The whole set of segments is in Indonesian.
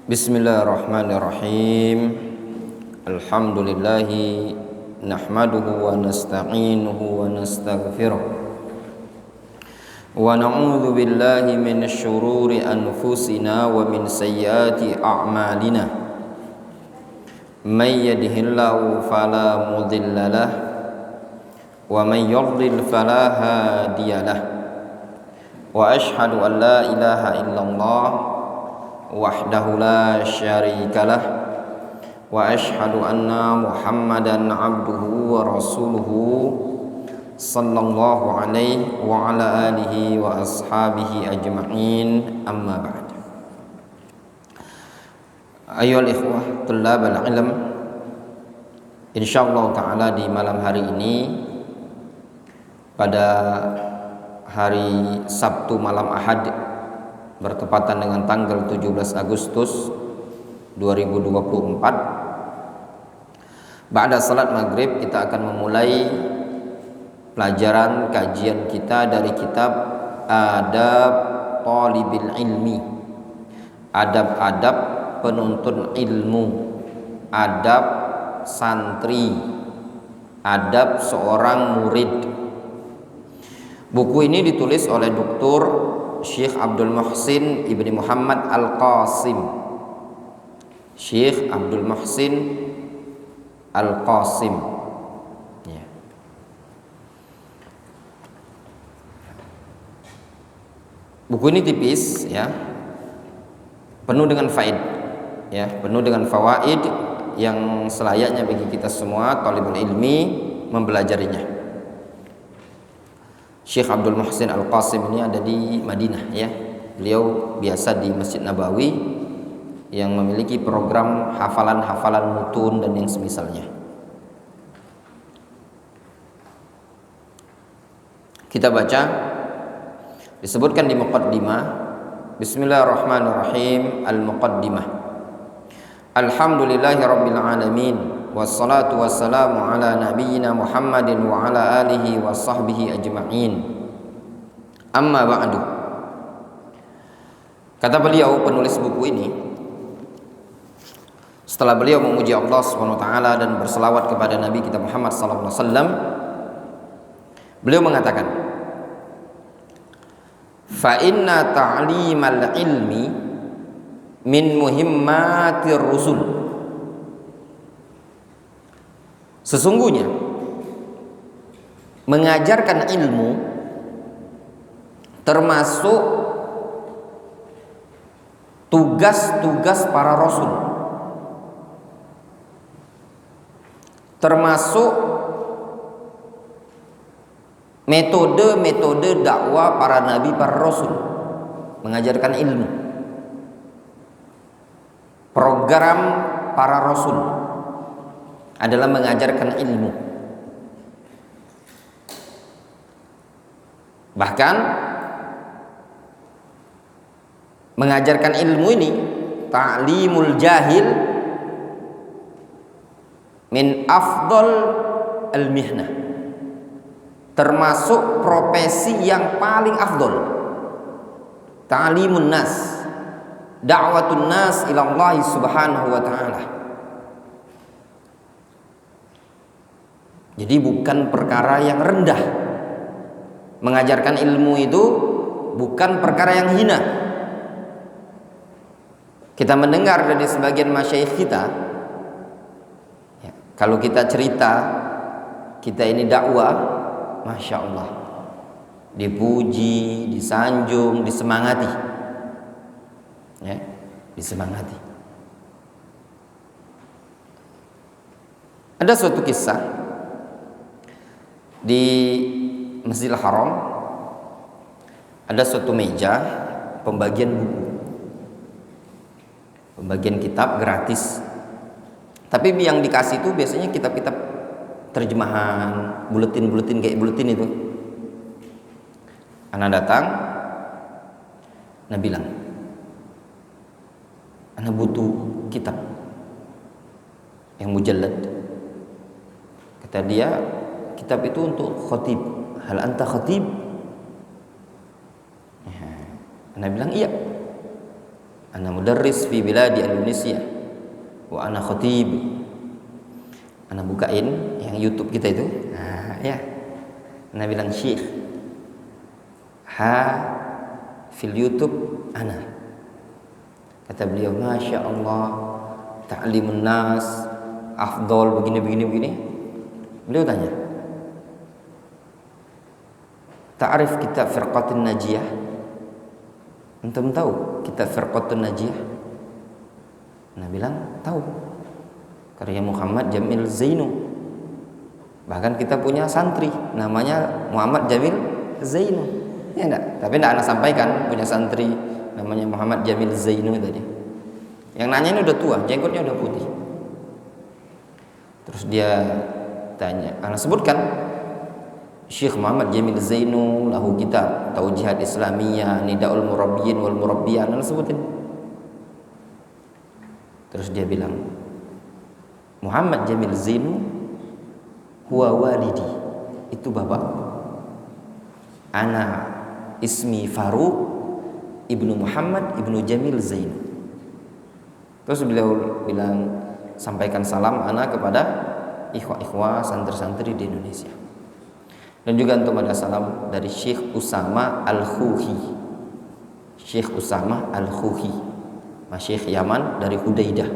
Bismillahirrahmanirrahim. Alhamdulillahi nahmaduhu wa nasta'inuhu wa nastaghfiruh wa na'udzu billahi min syururi anfusina wa min sayyiati a'malina. May yahdihillahu fala mudilla lah wa may yudlil fala hadiyalah. Wa asyhadu an la ilaha illallah wahdahu la syarikalah wa asyhadu anna Muhammadan abduhu wa rasuluhu sallallahu alaihi wa ala alihi wa ashabihi ajma'in, amma ba'd. Ayyuhal ikhwah tullabal ilm, insyaallah ta'ala di malam hari ini, pada hari Sabtu malam Ahad bertepatan dengan tanggal 17 Agustus 2024, ba'da salat maghrib kita akan memulai pelajaran kajian kita dari kitab Adab Thalibil Ilmi, adab-adab penuntut ilmu, adab santri, adab seorang murid. Buku ini ditulis oleh Dr. Syekh Abdul Muhsin Ibni Muhammad Al-Qasim. Syekh Abdul Muhsin Al-Qasim, ya. Buku ini tipis, ya, penuh dengan penuh dengan fawaid yang selayaknya bagi kita semua thalibul ilmi mempelajarinya. Syekh Abdul Muhsin Al-Qasim ini ada di Madinah, ya. Beliau biasa di Masjid Nabawi yang memiliki program hafalan-hafalan mutun dan yang semisalnya. Kita baca, disebutkan di muqaddimah, Bismillahirrahmanirrahim. Al-muqaddimah. Alhamdulillahi rabbil alamin, wassalatu wassalamu ala nabiyyina Muhammadin wa ala alihi wa sahbihi ajma'in, amma ba'du. Kata beliau, penulis buku ini, setelah beliau memuji Allah Subhanahu wa taala dan berselawat kepada Nabi kita Muhammad sallallahu alaihi wasallam, beliau mengatakan, fa inna ta'limal ilmi min muhimmatir rusul. Sesungguhnya mengajarkan ilmu termasuk tugas-tugas para rasul, termasuk metode-metode dakwah para nabi, para rasul, mengajarkan ilmu. Program para rasul adalah mengajarkan ilmu. Bahkan mengajarkan ilmu ini, ta'limul jahil min afdal al-mihnah, termasuk profesi yang paling afdol. Ta'limun nas, da'watun nas ila Allah subhanahu wa ta'ala. Jadi bukan perkara yang rendah. Mengajarkan ilmu itu bukan perkara yang hina. Kita mendengar dari sebagian masyayikh kita, ya, kalau kita cerita kita ini dakwah, masya Allah, dipuji, disanjung, disemangati, ya, disemangati. Ada suatu kisah di Masjidil Haram, ada suatu meja pembagian buku, pembagian kitab gratis. Tapi yang dikasih itu biasanya kitab-kitab terjemahan, buletin-buletin kayak buletin itu. Anak datang, anak bilang, anak butuh kitab yang mujallad. Kata dia, kitab itu untuk khatib. Hal anta khatib? Ya. Anda bilang iya. ana mudarris fi biladi Indonesia wa ana khatib. Ana bukain yang YouTube kita itu. Nah, ya. Ana bilang syekh. Fil YouTube ana. Kata beliau, Masya Allah, ta'limun nas afdol begini. Beliau tanya, ta'rif kitab Firqatun Najiyah? Antum tahu kitab Firqatun Najiyah? Ana bilang, tahu. Karya Muhammad Jamil Zainu. Bahkan kita punya santri namanya Muhammad Jamil Zainu. Ya enggak? Tapi enggak ana sampaikan punya santri namanya Muhammad Jamil Zainu tadi. Yang nanya ini udah tua, jenggotnya udah putih. Terus dia tanya, ana sebutkan Syekh Muhammad Jamil Zainu lahu kitab Taujihat Islamiyah, Nidaul Murabbiyin wal Murabbiyat, ana sebutin. Terus dia bilang, Muhammad Jamil Zainu huwa walidi, itu bapak. Ana ismi Faruq ibnu Muhammad ibnu Jamil Zainu. Terus beliau bilang, sampaikan salam ana kepada ikhwah-ikhwah santri-santri di Indonesia. Dan juga untuk ada salam dari Syekh Usama Al-Khuhi. Syekh Usama Al-Khuhi, Masyayikh Yaman dari Hudaidah.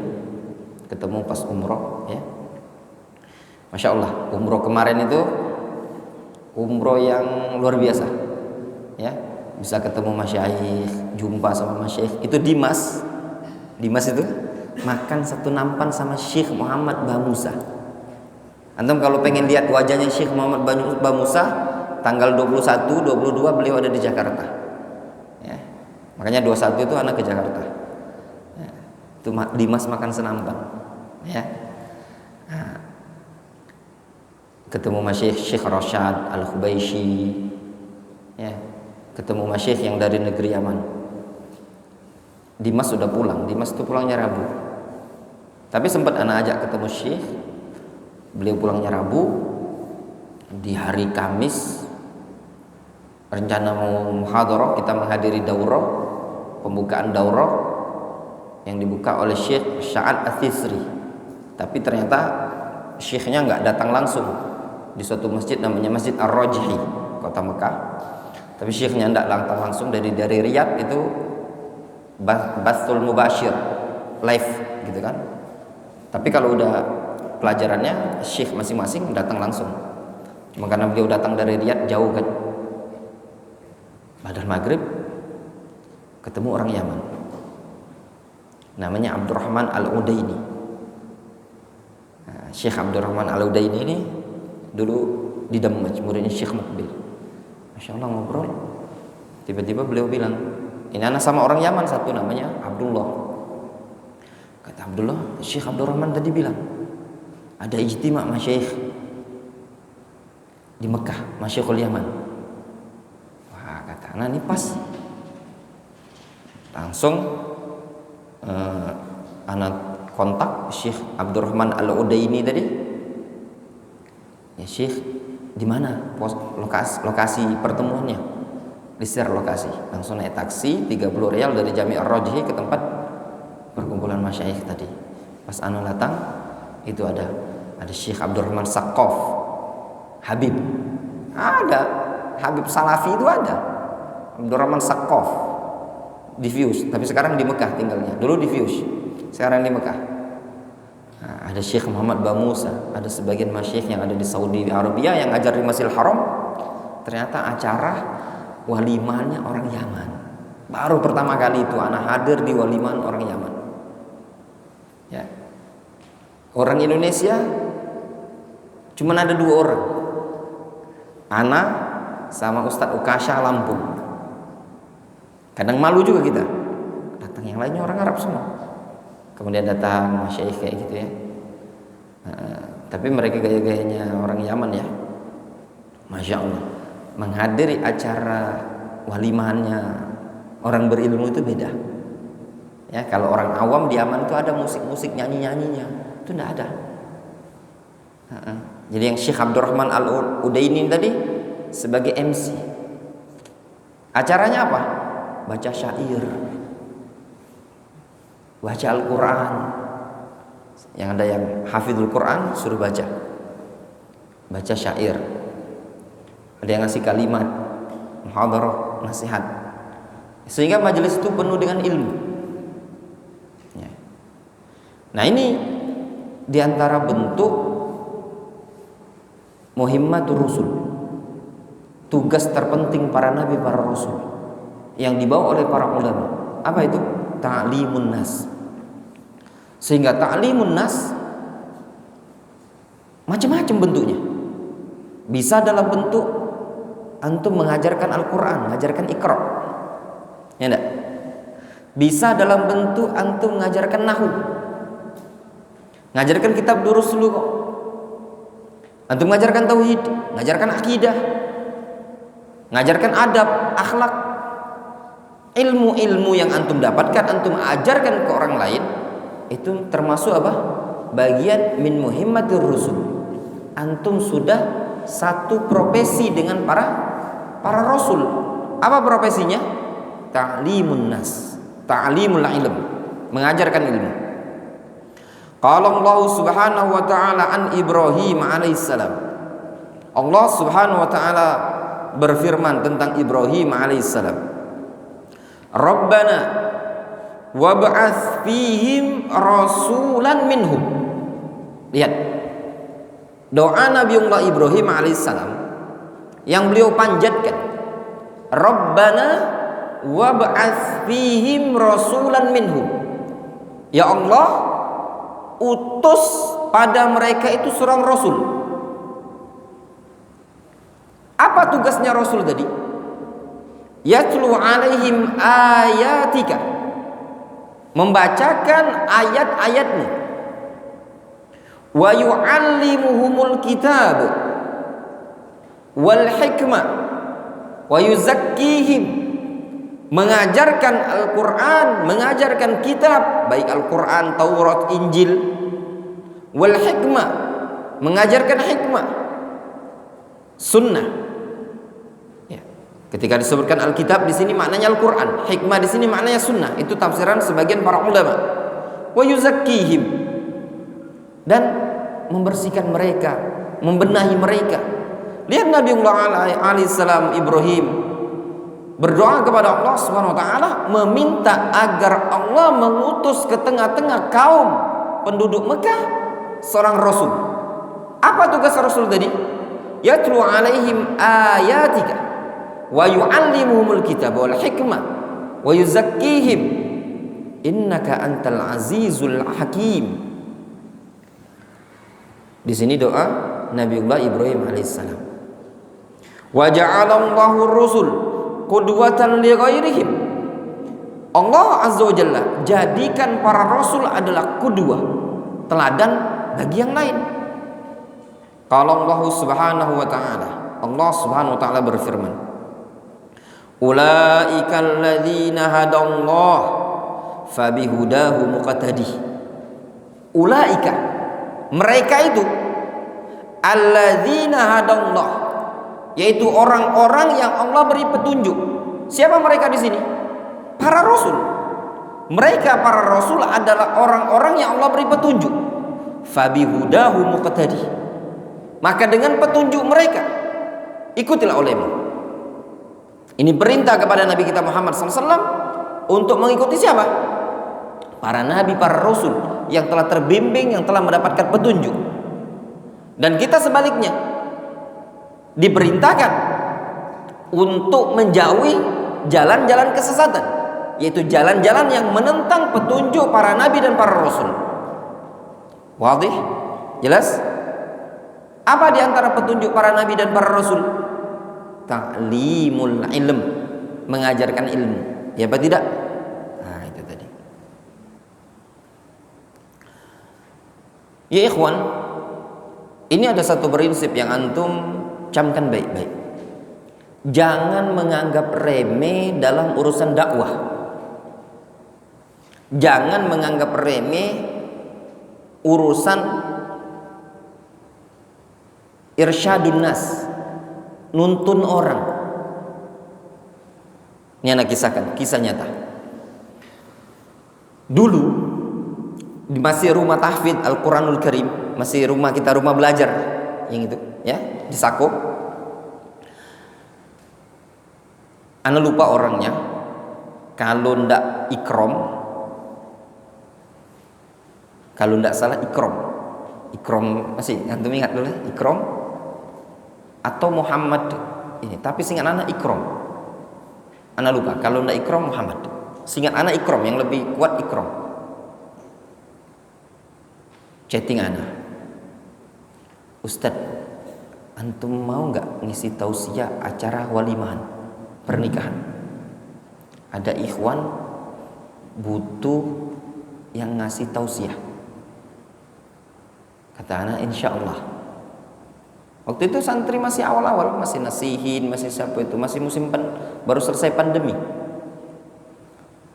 Ketemu pas umroh, ya. Masya Allah, umroh kemarin itu umroh yang luar biasa, ya. Bisa ketemu masyayikh, jumpa sama masyayikh. Itu Dimas itu makan satu nampan sama Syekh Muhammad Bamusa. Antum kalau pengen lihat wajahnya Syekh Muhammad Bamusa, tanggal 21, 22 beliau ada di Jakarta, ya. Makanya 21 itu anak ke Jakarta, ya. Itu Dimas makan senampan, ya. Nah, ketemu masyayikh Syekh Rashad Al-Khubaisy, ya. Ketemu masyayikh yang dari negeri Yaman. Dimas sudah pulang, Dimas itu pulangnya Rabu. Tapi sempat anak ajak ketemu Syekh. Beliau pulangnya Rabu. Di hari Kamis rencana mau muhadharah, kita menghadiri daurah, pembukaan daurah yang dibuka oleh Syekh Sa'ad Ats-Tsisri. Tapi ternyata syekhnya nggak datang langsung di suatu masjid namanya Masjid Ar-Rajhi, kota Mekah. Tapi syekhnya nggak datang langsung dari Riyadh, itu Bathul Mubashir live gitu kan. Tapi kalau udah pelajarannya syekh masing-masing datang langsung. Cuma karena beliau datang dari Riyadh jauh kan. Badal maghrib ketemu orang Yaman namanya Abdurrahman Al-Udaini. Nah, Syekh Abdurrahman Al-Udaini ini dulu di Damaj, muridnya Syekh Mukbil. Masya Allah, ngobrol, tiba-tiba beliau bilang, ini anak sama orang Yaman satu namanya Abdullah. Kata Abdullah, Syekh Abdurrahman tadi bilang ada ijtima' masyayikh di Mekah, Masyayikhul Yaman. Wah, kata anak ini pas. Langsung anak kontak Syekh Abdurrahman Al-Udaini tadi. Ya Syekh, di mana lokasi pertemuannya? Di-share lokasi. Langsung naik taksi 30 rial dari Jami' Ar-Rajhi ke tempat perkumpulan masyayikh tadi. Pas anak datang, itu ada Syekh Abdurrahman Saqqaf, Habib. Ada Habib Salafi, itu ada Abdurrahman Saqqaf di Fuse, tapi sekarang di Mekah tinggalnya. Dulu di Fuse, sekarang di Mekah. Nah, ada Syekh Muhammad Bamusa, ada sebagian masyayikh yang ada di Saudi Arabia yang ngajar di Masjidil Haram. Ternyata acara walimahnya orang Yaman. Baru pertama kali itu anak hadir di walimahan orang Yaman. Ya. Orang Indonesia cuma ada 2 orang. Ana sama Ustadz Ukasha Lampung. Kadang malu juga kita. Datang yang lainnya orang Arab semua. Kemudian datang masyayikh kayak gitu ya. Tapi mereka gaya-gayanya orang Yaman ya. Masya Allah. Menghadiri acara walimahannya orang berilmu itu beda. Ya, kalau orang awam di Yaman itu ada musik-musik nyanyi-nyanyinya. Itu enggak ada. Jadi yang Syekh Abdurrahman Al-Udaini tadi sebagai MC. Acaranya apa? Baca syair. baca Al-Quran. Yang ada yang hafidhul Quran suruh baca syair. Ada yang ngasih kalimat, muhadharah, nasihat, sehingga majelis itu penuh dengan ilmu. Ya. Nah, ini diantara bentuk muhimmatur rusul, tugas terpenting para nabi, para rasul yang dibawa oleh para ulama. Apa itu? Ta'limun nas. Sehingga ta'limun nas macam-macam bentuknya. Bisa dalam bentuk antum mengajarkan Al-Quran, mengajarkan Iqra, ya enggak? Bisa dalam bentuk antum mengajarkan nahwu, mengajarkan kitab durus dulu kok. Antum mengajarkan tauhid, mengajarkan akidah, mengajarkan adab, akhlak. Ilmu-ilmu yang antum dapatkan, antum ajarkan ke orang lain, itu termasuk apa? Bagian min muhimmatir rusul. Antum sudah satu profesi dengan para rasul. Apa profesinya? Ta'limun nas, ta'limul ilm, mengajarkan ilmu. Qala Allah Subhanahu wa taala an Ibrahim alaihissalam. Allah Subhanahu wa taala berfirman tentang Ibrahim alaihissalam. Rabbana wab'ats fihim rasulan minhum. Lihat doa Nabiullah Ibrahim alaihissalam yang beliau panjatkan. Rabbana wab'ats fihim rasulan minhum. Ya Allah, utus pada mereka itu seorang rasul. Apa tugasnya rasul tadi? Yatlu alaihim ayatika, membacakan ayat-ayatmu. Wa yu'allimuhumul kitab wal hikmah wa yuzakkihim, mengajarkan Al-Quran, mengajarkan kitab, baik Al-Quran, Taurat, Injil. Wal hikmah, mengajarkan hikmah, sunnah. Ketika disebutkan Alkitab di sini maknanya Al-Quran, hikmah di sini maknanya sunnah. Itu tafsiran sebagian para ulama. Wa yuzakkihim, dan membersihkan mereka, membenahi mereka. Lihat Nabiullah alaihissalam Ibrahim berdoa kepada Allah Subhanahu wa taala, meminta agar Allah mengutus ke tengah-tengah kaum penduduk Mekah seorang rasul. Apa tugas rasul tadi? Yatlu alaihim ayatika wa yu'allimuhumul kitab wal hikmah wa yuzakkihim innaka antal azizul hakim. Di sini doa Nabiullah Ibrahim alaihissalam. Wa ja'alallahu rusul qudwatan li ghairihim. Allah azza wa jalla jadikan para rasul adalah qudwah, teladan bagi yang lain. Kalau Allah subhanahu wa ta'ala, Allah subhanahu wa ta'ala berfirman, ulaikal ladzina hadallah fabihudahu muqtadi. Ulaika, mereka itu alladzina hadallah, yaitu orang-orang yang Allah beri petunjuk. Siapa mereka di sini? Para rasul. Mereka para rasul adalah orang-orang yang Allah beri petunjuk. Fabihudahu muqtadi, maka dengan petunjuk mereka ikutilah olehmu. Ini perintah kepada Nabi kita Muhammad SAW untuk mengikuti siapa? Para nabi, para rasul yang telah terbimbing, yang telah mendapatkan petunjuk. Dan kita sebaliknya diperintahkan untuk menjauhi jalan-jalan kesesatan, yaitu jalan-jalan yang menentang petunjuk para nabi dan para rasul. Wadih? Jelas? Apa di antara petunjuk para nabi dan para rasul? Ta'limul ilm, mengajarkan ilmu. Ya apa tidak? Nah, itu tadi. Ya ikhwan, ini ada satu prinsip yang antum camkan baik-baik. Jangan menganggap remeh dalam urusan dakwah. Jangan menganggap remeh urusan irsyadun nas, nuntun orang. Ini anak kisahkan, kisah nyata. Dulu masih rumah tahfidz Al-Quranul Karim, masih rumah belajar yang itu ya, di Sako. Ana lupa orangnya, kalau ndak ikrom, kalau ndak salah ikrom masih antum ingat dulu ikrom atau Muhammad ini, tapi singkat anak ikrom, ana lupa. Kalau ndak ikrom Muhammad, singkat anak ikrom, yang lebih kuat ikrom. Chatting ana, Ustadz, antum mau nggak ngisi tausiah acara walimahan pernikahan? Ada ikhwan butuh yang ngasih tausiah. Kata anak, insya Allah. Waktu itu santri masih awal-awal, masih nasihin, masih siapa itu, masih baru selesai pandemi.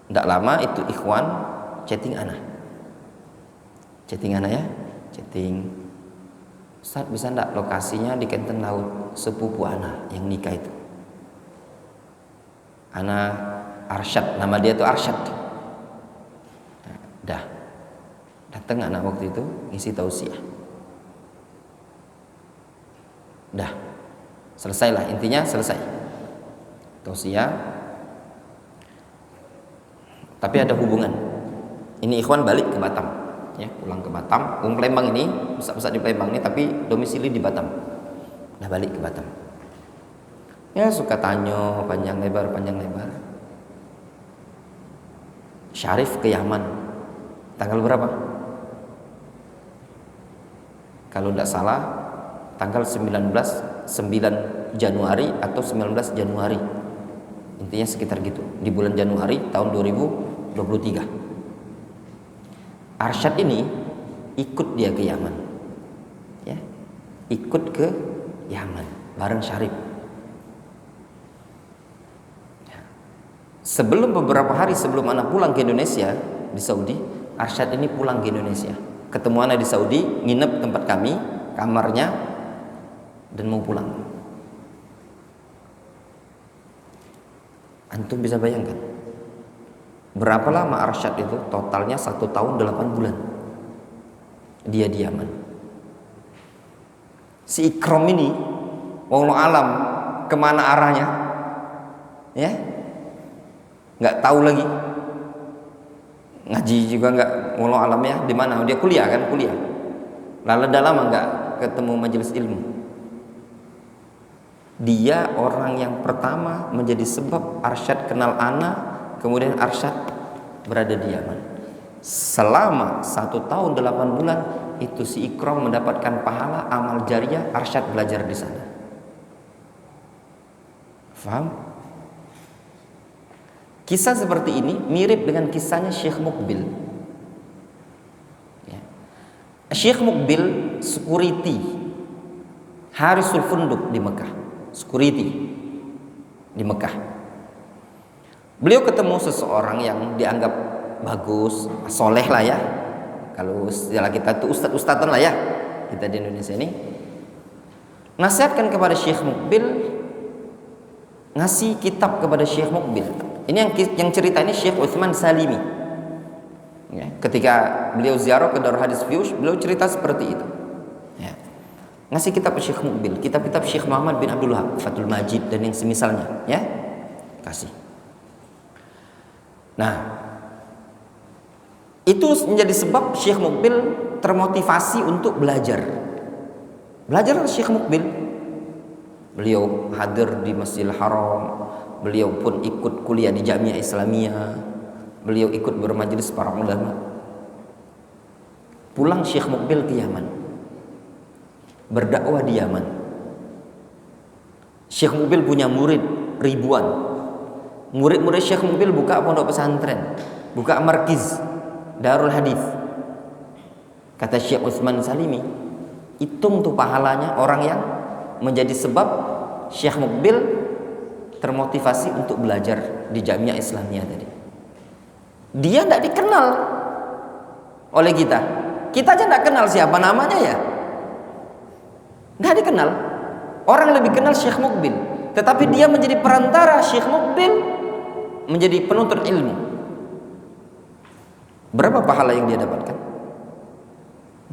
Tidak lama itu ikhwan chatting anak ya, chatting, Ustaz bisa ndak lokasinya di Kenten Laut, sepupu anak yang nikah itu. Anak Arsyad, nama dia tuh Arsyad. Nah, datang anak waktu itu ngisi tausiah. Selesailah, intinya selesai tausiah. Tapi ada hubungan. Ini ikhwan balik ke Batam, ya, pulang ke Batam. Palembang ini, pusat di Palembang ini, tapi domisili di Batam. Balik ke Batam. Ya suka tanya panjang lebar. Syarif ke Yaman tanggal berapa? Kalau tidak salah tanggal 9 Januari atau 19 Januari, intinya sekitar gitu, di bulan Januari tahun 2023. Arsyad ini ikut dia ke Yaman, ya, ikut ke Yaman bareng Syarif. Beberapa hari sebelum anak pulang ke Indonesia di Saudi, Arsyad ini pulang ke Indonesia, ketemu anak di Saudi, nginep tempat kami, kamarnya, dan mau pulang. Antum bisa bayangkan berapa lama Arsyad itu? Totalnya 1 tahun 8 bulan dia di Yaman. Si Ikrom ini wallahu alam kemana arahnya, ya, nggak tahu lagi, ngaji juga nggak, wallahu alam ya di mana dia kuliah. Lalu udah lama nggak ketemu majelis ilmu. Dia orang yang pertama menjadi sebab Arsyad kenal ana, kemudian Arsyad berada di Yaman. Selama 1 tahun 8 bulan itu si Ikram mendapatkan pahala amal jariah Arsyad belajar di sana. Faham? Kisah seperti ini mirip dengan kisahnya Syekh Mukbil. Ya. Syekh Mukbil security Harisul Funduk di Mekah, security di Mekah. Beliau ketemu seseorang yang dianggap bagus, soleh lah ya. Kalau istilah kita tuh ustad-ustadan lah ya, kita di Indonesia ini. Nasihatkan kepada Syekh Mukbil, ngasih kitab kepada Syekh Mukbil. Ini yang cerita ini Syekh Utsman Salimi. Ya, ketika beliau ziarah ke Darul Hadis Fiyush, beliau cerita seperti itu. Ya. Ngasih kitab ke Syekh Mukbil, kitab-kitab Syekh Muhammad bin Abdul Wahab, Fathul Majid dan yang semisalnya, ya. Kasih. Nah, itu menjadi sebab Syekh Mukbil termotivasi untuk belajar. Belajar Syekh Mukbil. Beliau hadir di Masjidil Haram, beliau pun ikut kuliah di Jamiah Islamiyah, beliau ikut bermajelis para ulama. Pulang Syekh Mukbil ke Yaman, berdakwah di Yaman. Syekh Mukbil punya murid ribuan. Murid-murid Syekh Mukbil buka pondok pesantren, buka markiz Darul Hadis. Kata Syekh Utsman Salimi, hitung tuh pahalanya orang yang menjadi sebab Syekh Mukbil termotivasi untuk belajar di Jamiah Islamiyah tadi. Dia tidak dikenal oleh kita. Kita aja tidak kenal siapa namanya ya. Tidak dikenal. Orang lebih kenal Syekh Mukbil. Tetapi dia menjadi perantara Syekh Mukbil menjadi penuntut ilmu. Berapa pahala yang dia dapatkan?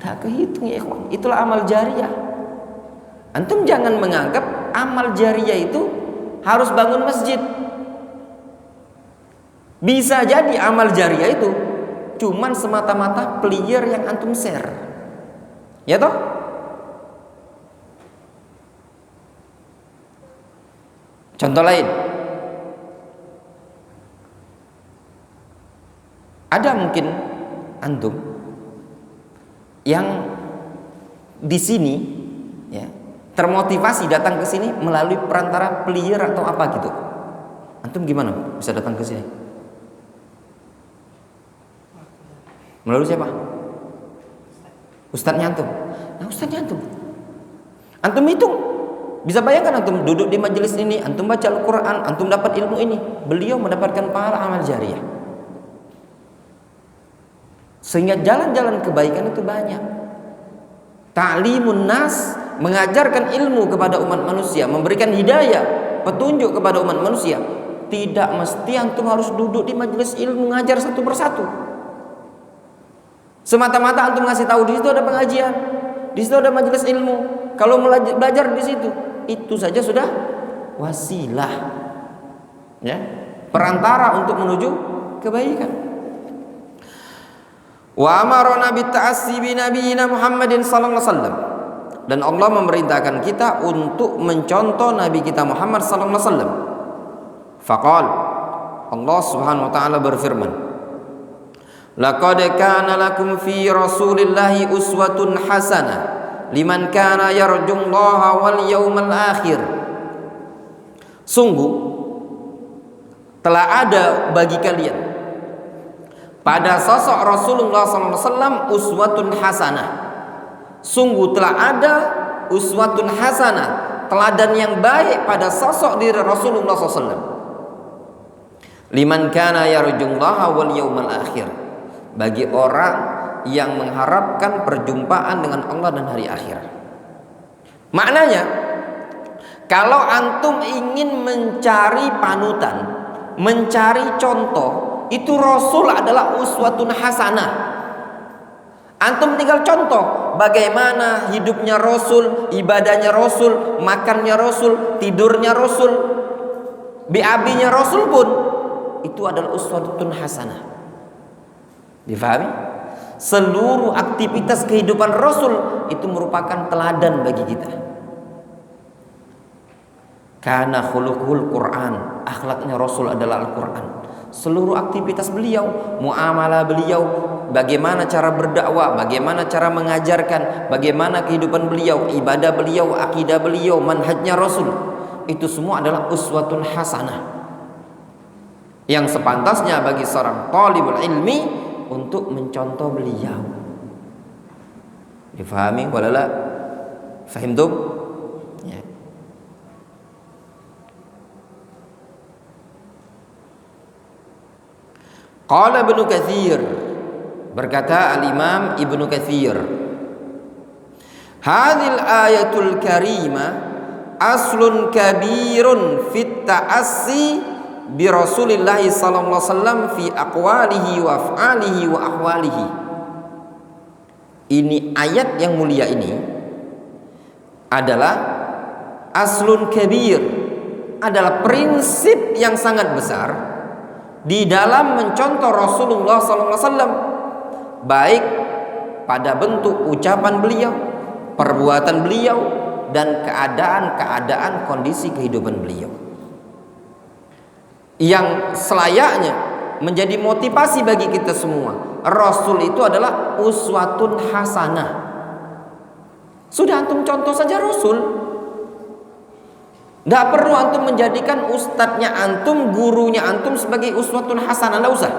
Tak kehitung ya ikhwan. Itulah amal jariyah. Antum jangan menganggap amal jariyah itu harus bangun masjid. Bisa jadi amal jariyah itu cuman semata-mata player yang antum share. Ya toh? Contoh lain. Ada mungkin antum yang di sini ya, termotivasi datang ke sini melalui perantara player atau apa gitu. Antum gimana bisa datang ke sini? Melalui siapa? Ustadznya antum. Nah, ustadznya antum. Antum hitung. Bisa bayangkan antum duduk di majelis ini, antum baca Al-Quran, antum dapat ilmu ini. Beliau mendapatkan pahala amal jariyah. Sehingga jalan-jalan kebaikan itu banyak. Ta'limun nas, mengajarkan ilmu kepada umat manusia, memberikan hidayah, petunjuk kepada umat manusia. Tidak mesti antum harus duduk di majelis ilmu ngajar satu persatu. Semata-mata antum ngasih tahu di situ ada pengajian, di situ ada majelis ilmu. Kalau belajar di situ, itu saja sudah wasilah, ya, perantara untuk menuju kebaikan. Wa amarna bit ta'assi bi nabiyina Muhammadin sallallahu alaihi wasallam. Dan Allah memerintahkan kita untuk mencontoh Nabi kita Muhammad sallallahu alaihi wasallam. Faqal, Allah Subhanahu wa taala berfirman, laqad kana lakum fi rasulillahi uswatun hasanah liman kana yarjullaha wal yawmal akhir. Sungguh telah ada bagi kalian pada sosok Rasulullah SAW uswatun hasanah. Sungguh telah ada uswatun hasanah, teladan yang baik pada sosok diri Rasulullah SAW. Liman kana yarjullaha wal yawmal akhir, bagi orang yang mengharapkan perjumpaan dengan Allah dan hari akhir. Maknanya, kalau antum ingin mencari panutan, mencari contoh, itu Rasul adalah uswatun hasanah. Antum tinggal contoh bagaimana hidupnya Rasul, ibadahnya Rasul, makannya Rasul, tidurnya Rasul, BAB-nya Rasul pun itu adalah uswatun hasanah. Difahami? Seluruh aktivitas kehidupan Rasul itu merupakan teladan bagi kita. Kana khuluqul Quran, akhlaknya Rasul adalah Al-Quran. Seluruh aktivitas beliau, muamalah beliau, bagaimana cara berdakwah, bagaimana cara mengajarkan, bagaimana kehidupan beliau, ibadah beliau, akidah beliau, manhajnya Rasul, itu semua adalah uswatun hasanah yang sepantasnya bagi seorang talibul ilmi untuk mencontoh beliau. Difahami walala? Fahimtum? Ya. Qala Ibnu Katsir, berkata al-Imam Ibnu Katsir, hadhil ayatul karimah aslun kabirun fit ta'assi bi Rasulillah sallallahu alaihi wasallam fi aqwalihi wa af'alihi wa ahwalihi. Ini ayat yang mulia ini adalah aslun kabir, adalah prinsip yang sangat besar di dalam mencontoh Rasulullah sallallahu alaihi wasallam, baik pada bentuk ucapan beliau, perbuatan beliau, dan keadaan-keadaan kondisi kehidupan beliau, yang selayaknya menjadi motivasi bagi kita semua. Rasul itu adalah uswatun hasanah. Sudah antum contoh saja Rasul. Tidak perlu antum menjadikan ustadznya antum, gurunya antum sebagai uswatun hasanah. Tidak usah.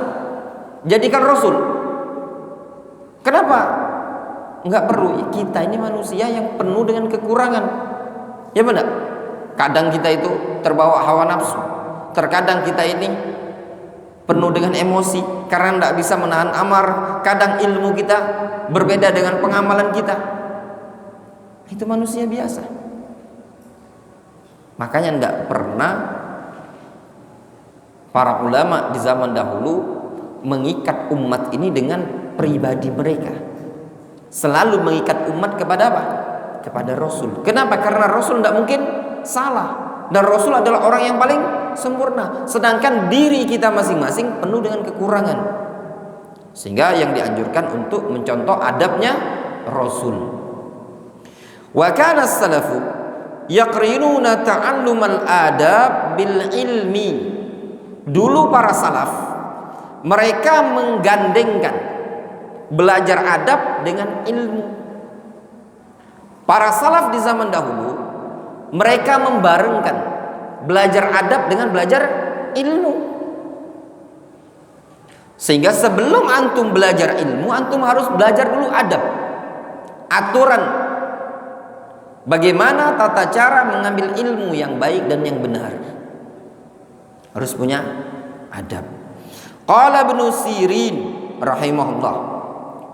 Jadikan Rasul. Kenapa? Nggak perlu. Kita ini manusia yang penuh dengan kekurangan. Ya benar. Kadang kita itu terbawa hawa nafsu. Terkadang kita ini penuh dengan emosi karena tidak bisa menahan amar. Kadang ilmu kita berbeda dengan pengamalan kita. Itu manusia biasa. Makanya tidak pernah para ulama di zaman dahulu mengikat umat ini dengan pribadi mereka. selalu mengikat umat kepada apa? Kepada Rasul. Kenapa? Karena Rasul tidak mungkin salah, dan Rasul adalah orang yang paling sempurna, sedangkan diri kita masing-masing penuh dengan kekurangan, sehingga yang dianjurkan untuk mencontoh adabnya Rasul. Wa kana as-salafu yaqrinuna ta'allumal adab bil ilmi. Dulu para salaf mereka menggandengkan belajar adab dengan ilmu. Para salaf di zaman dahulu mereka membarengkan belajar adab dengan belajar ilmu. Sehingga sebelum antum belajar ilmu, antum harus belajar dulu adab, aturan bagaimana tata cara mengambil ilmu yang baik dan yang benar. Harus punya adab. Qala Ibnu Sirin rahimahullah,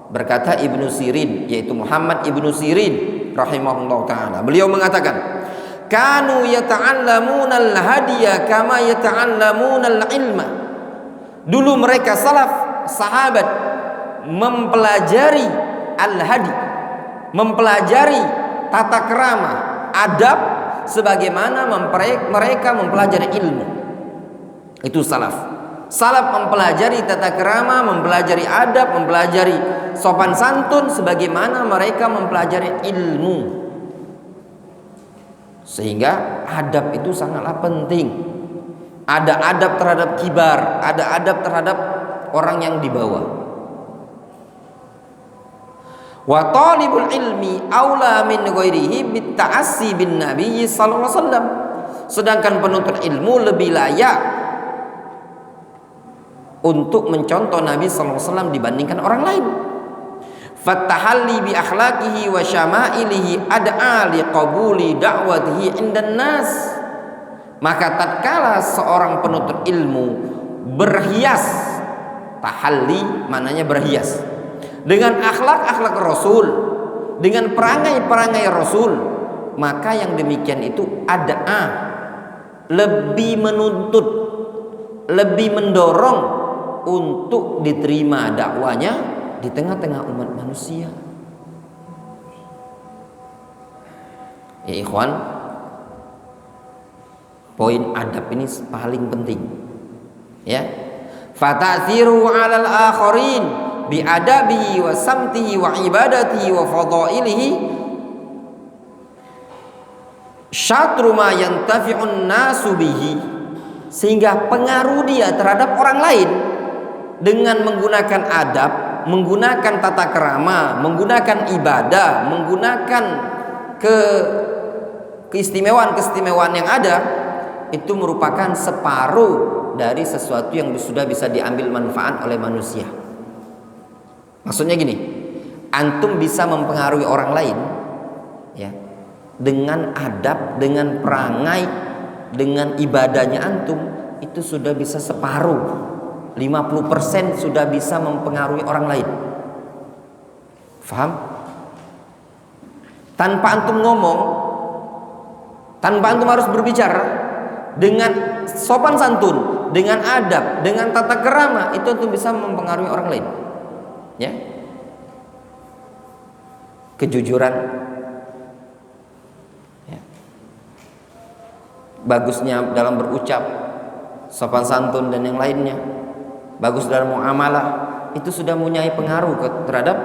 berkata Ibnu Sirin, yaitu Muhammad Ibnu Sirin rahimahullah taala, beliau mengatakan, kanu yata'allamuna al-hadiya kama yata'allamuna al-ilma. Dulu mereka salaf, sahabat, mempelajari al-hadi, mempelajari tata krama, adab, sebagaimana mereka mempelajari ilmu. Itu salaf. Salaf mempelajari tata krama, mempelajari adab, mempelajari sopan santun sebagaimana mereka mempelajari ilmu. Sehingga adab itu sangatlah penting. Ada adab terhadap kibar, ada adab terhadap orang yang di bawah. Wa talibul ilmi aula min ghairihi bit ta'assi bin nabiy sallallahu alaihi wasallam. Sedangkan penuntut ilmu lebih layak untuk mencontoh Nabi sallallahu alaihi wasallam dibandingkan orang lain. Fattahalli bi akhlaqihi wa syama'ilihi ad'a li qabuli da'watihi indan nas. Maka tatkala seorang penuntut ilmu berhias, tahalli maknanya berhias, dengan akhlak-akhlak Rasul, dengan perangai-perangai Rasul, maka yang demikian itu ad'a, lebih menuntut, lebih mendorong untuk diterima dakwanya di tengah-tengah umat manusia. Ya ikhwan, poin adab ini paling penting. Ya, fata'thiru 'alal akharin bi adabihi wa samtihi wa ibadatihi wa fadailihi syatru ma yantafi'un nasu bihi. Sehingga pengaruh dia terhadap orang lain dengan menggunakan adab, menggunakan tata krama, menggunakan ibadah, menggunakan keistimewaan-keistimewaan yang ada, itu merupakan separuh dari sesuatu yang sudah bisa diambil manfaat oleh manusia. Maksudnya gini, antum bisa mempengaruhi orang lain ya, dengan adab, dengan perangai, dengan ibadahnya antum, itu sudah bisa separuh, 50% sudah bisa mempengaruhi orang lain. Faham? Tanpa antum ngomong, tanpa antum harus berbicara, dengan sopan santun, dengan adab, dengan tata kerama, itu antum bisa mempengaruhi orang lain. Ya, kejujuran, ya, bagusnya dalam berucap, sopan santun dan yang lainnya, bagus dalam muamalah, itu sudah mempunyai pengaruh terhadap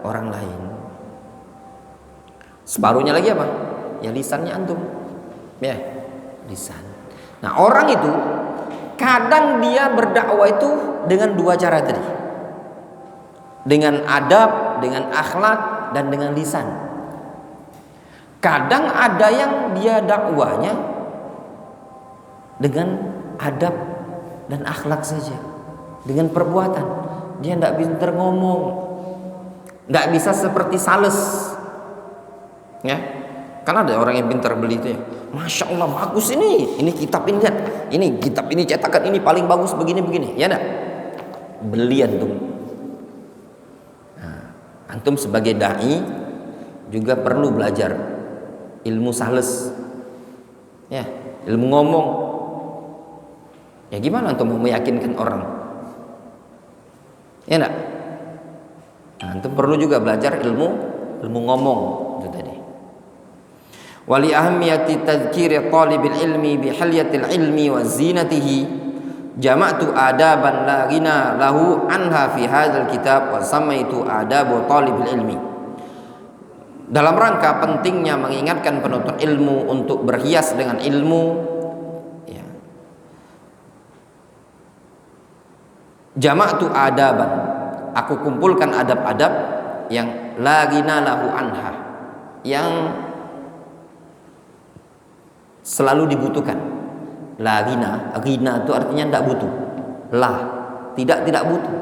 orang lain. Separuhnya lagi apa? Ya lisannya antum, ya lisan. Nah orang itu kadang dia berdakwah itu dengan dua cara tadi, dengan adab, dengan akhlak, dan dengan lisan. Kadang ada yang dia dakwahnya dengan adab dan akhlak saja, dengan perbuatan. Dia tidak pintar ngomong, tidak bisa seperti sales, ya. Karena ada orang yang pintar beli itu ya, Masya Allah bagus ini kitab ini, lihat, ini kitab ini cetakan ini paling bagus begini-begini, ya enggak? Beli antum. Nah, antum sebagai dai juga perlu belajar ilmu sales, ya, ilmu ngomong. Ya gimana antum mau meyakinkan orang? Ya enggak? Nah, itu perlu juga belajar ilmu ngomong itu tadi. Wali ahamiyati tadhkiri talibil ilmi bihalyatil ilmi wa zinatihi jama'tu adaban la ghina lahu anha fi hadzal kitab wa samaitu adabu talibil ilmi. Dalam rangka pentingnya mengingatkan penuntut ilmu untuk berhias dengan ilmu, ya. Jama'tu adaban, aku kumpulkan adab-adab yang la ghina lahu anha, yang selalu dibutuhkan. La ghina itu artinya tidak butuh. La, tidak butuh.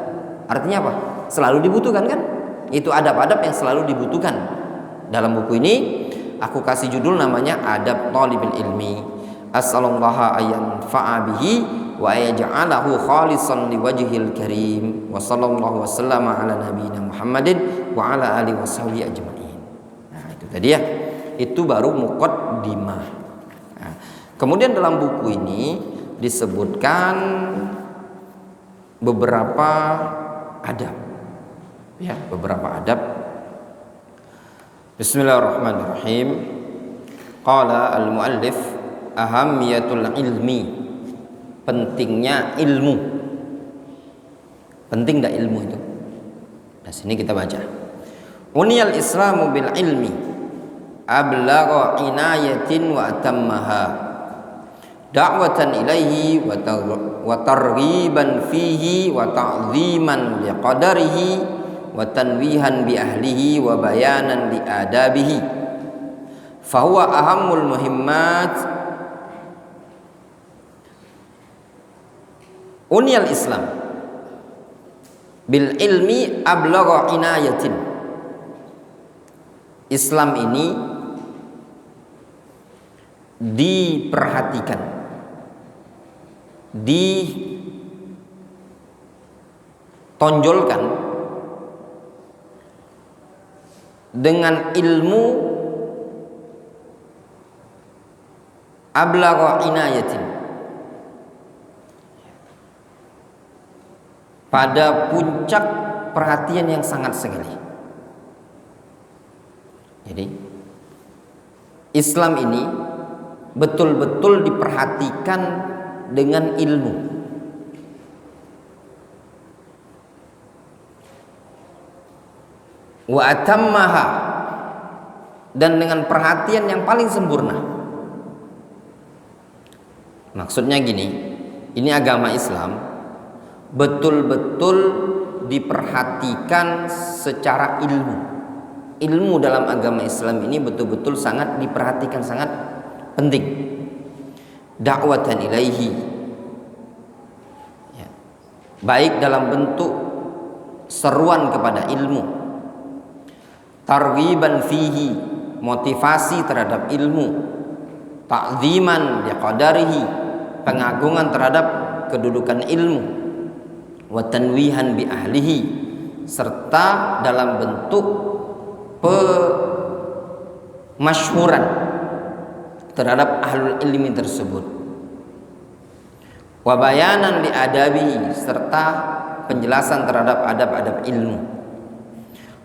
Artinya apa? Selalu dibutuhkan kan? Itu adab-adab yang selalu dibutuhkan. Dalam buku ini aku kasih judul namanya Adab Thalibil Ilmi. As'alullaha ayyanfa'a bihi wa yaj'alahu khalisan liwajhil karim. Wa sallallahu wasallama ala nabiyyina Muhammadin wa ala alihi washabihi ajma'in. Nah, itu tadi ya. Itu baru muqaddimah. Kemudian dalam buku ini disebutkan beberapa adab, ya, beberapa adab. Bismillahirrahmanirrahim. Qala al-muallif ahamiyatul ilmi, pentingnya ilmu. Penting enggak ilmu itu? Nah, sini kita baca. Uniyal Islamu bil ilmi ablagha inayatin wa atammaha da'watan ilaihi wa targhiban fihi wa ta'ziman liqadarihi wa tanwihan bi ahlihi wa bayanan li adabihi fahuwa ahammul muhimmat. Uniyal Islam bil ilmi ablagha inayatin. Islam ini diperhatikan, ditonjolkan dengan ilmu ablagha inayatin, pada puncak perhatian yang sangat sekali. Jadi Islam ini betul-betul diperhatikan dengan ilmu. Wa atammaha, dan dengan perhatian yang paling sempurna. Maksudnya gini, ini agama Islam betul-betul diperhatikan secara ilmu. Ilmu dalam agama Islam ini betul-betul sangat diperhatikan, sangat penting. Da'watan ilaihi, ya, baik dalam bentuk seruan kepada ilmu, targhiban fihi, motivasi terhadap ilmu, ta'ziman liqadarihi, pengagungan terhadap kedudukan ilmu, wa tanwihan bi ahlihi, serta dalam bentuk pemasyhuran terhadap ahlul ilmi tersebut, wa bayanan li adabi, serta penjelasan terhadap adab-adab ilmu.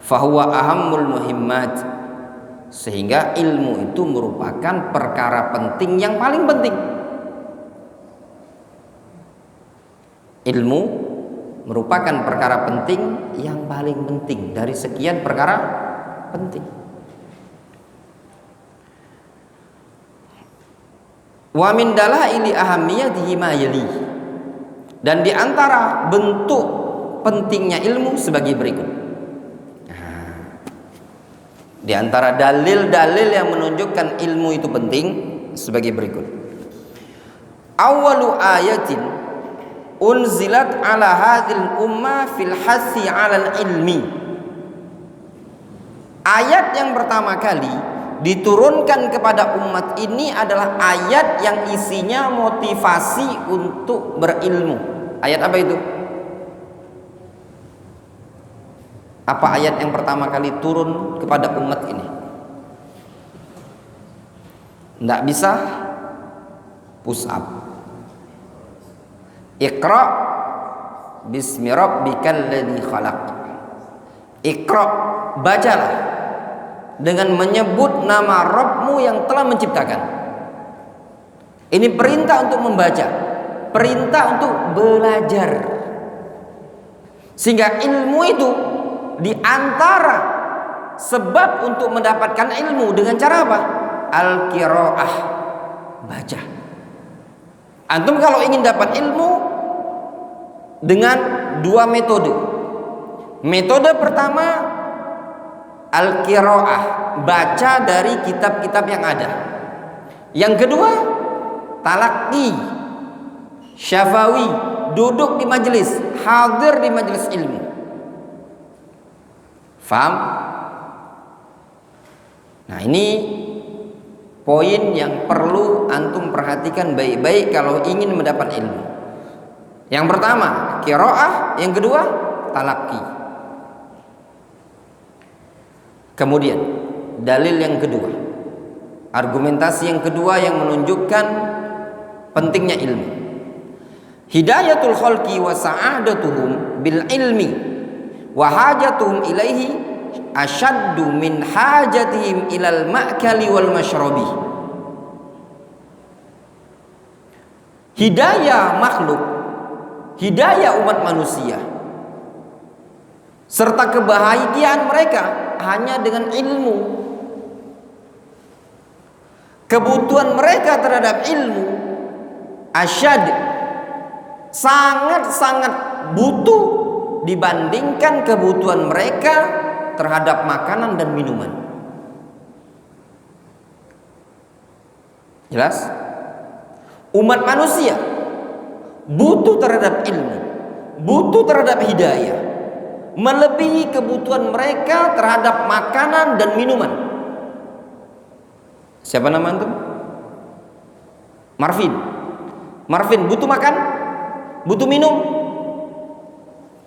Fahuwa ahammul muhimmat, sehingga ilmu itu merupakan perkara penting yang paling penting. Ilmu merupakan perkara penting yang paling penting dari sekian perkara penting. Wa min dalaili ahamiyatihi ma yali, dan di antara bentuk pentingnya ilmu sebagai berikut. Di antara dalil-dalil yang menunjukkan ilmu itu penting sebagai berikut. Awalu ayatin unzilat ala hadhil ummah fil hasi 'alal ilmi. Ayat yang pertama kali diturunkan kepada umat ini adalah ayat yang isinya motivasi untuk berilmu. Ayat apa itu? Apa ayat yang pertama kali turun kepada umat ini? Tidak bisa push up. Iqra bismi rabbikal ladzi khalaq. Iqra, bacalah dengan menyebut nama Rabbmu yang telah menciptakan. Ini perintah untuk membaca, perintah untuk belajar. Sehingga ilmu itu di antara sebab untuk mendapatkan ilmu dengan cara apa? Al-qiraah, baca. Antum kalau ingin dapat ilmu dengan dua metode. Metode pertama al-qiraah, baca dari kitab-kitab yang ada. Yang kedua talaqi, syafawi, duduk di majelis, hadir di majelis ilmu. Faham? Nah, ini poin yang perlu antum perhatikan baik-baik kalau ingin mendapat ilmu. Yang pertama qiraah, yang kedua talaqi. Kemudian dalil yang kedua, argumentasi yang kedua yang menunjukkan pentingnya ilmu. Hidayatul khalqi wa sa'adatuhum bil ilmi wa hajatuhum ilaihi asyaddu min hajatihim ilal ma'kali wal mashrabi. Hidayah makhluk, hidayah umat manusia, serta kebahagiaan mereka hanya dengan ilmu. Kebutuhan mereka terhadap ilmu asyad, sangat-sangat butuh dibandingkan kebutuhan mereka terhadap makanan dan minuman. Jelas? Umat manusia butuh terhadap ilmu, butuh terhadap hidayah, melebihi kebutuhan mereka terhadap makanan dan minuman. Siapa nama antum? Marvin. Marvin butuh makan, butuh minum,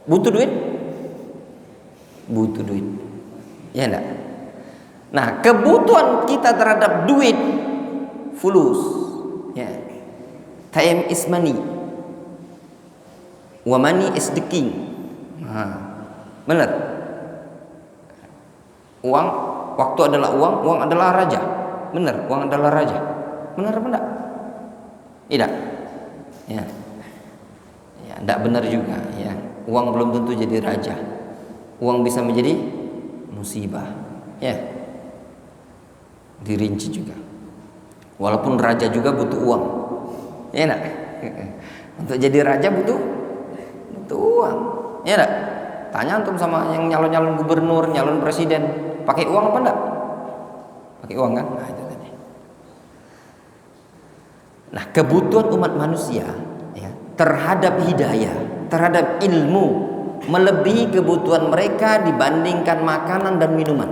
butuh duit, butuh duit. Ya enggak? Nah, kebutuhan kita terhadap duit, fulus, ya. Time is money. Wa money is the king. Benar. Uang, waktu adalah uang, uang adalah raja. Benar, uang adalah raja. Benar apa enggak? Tidak. Ya. Ya, enggak benar juga, ya. Uang belum tentu jadi raja. Uang bisa menjadi musibah. Ya. Dirinci juga. Walaupun raja juga butuh uang. Ya enggak? Untuk jadi raja butuh uang. Ya enggak? Tanya antum sama yang nyalon-nyalon gubernur, nyalon presiden, pakai uang apa enggak? Pakai uang kan? Nah, itu tadi. Nah, kebutuhan umat manusia ya, terhadap hidayah, terhadap ilmu melebihi kebutuhan mereka dibandingkan makanan dan minuman.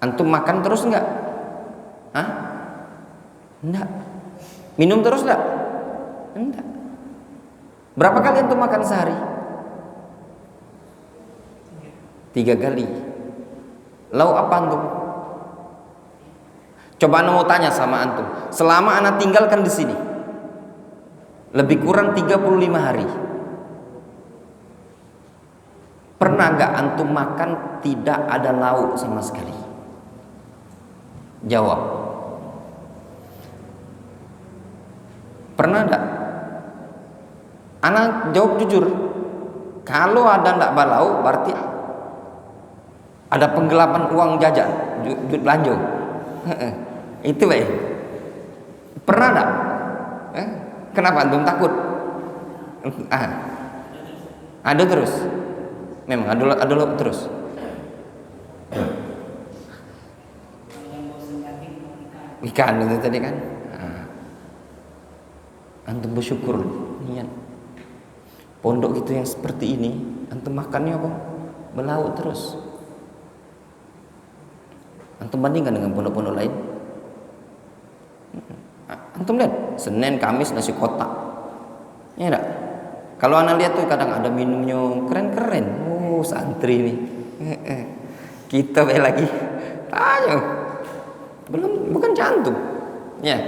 Antum makan terus enggak? Hah? Enggak. Minum terus enggak? Enggak. Berapa kali antum makan sehari? 3 kali. Lauk apa antum? Coba ana mau tanya sama antum. Selama ana tinggalkan di sini, lebih kurang 35 hari. Pernah enggak antum makan tidak ada lauk sama sekali? Jawab. Pernah enggak? Anak jawab jujur. Kalau ada ndak balau berarti ada penggelapan uang jajan, duit belanja. Itu baik. Pernah ndak? Kenapa antum takut? Ada terus. Memang ada terus. Ikan itu tadi kan. Antum bersyukur niat. Pondok itu yang seperti ini, antum makannya apa? Belauk terus. Antum bandingkan dengan pondok-pondok lain. Antum lihat, Senin, Kamis nasi kotak. Ya enggak? Kalau anak lihat tuh kadang ada minumnya keren-keren. Oh, santri nih. Kita lagi. Ayo. Belum, bukan jantung. Ya.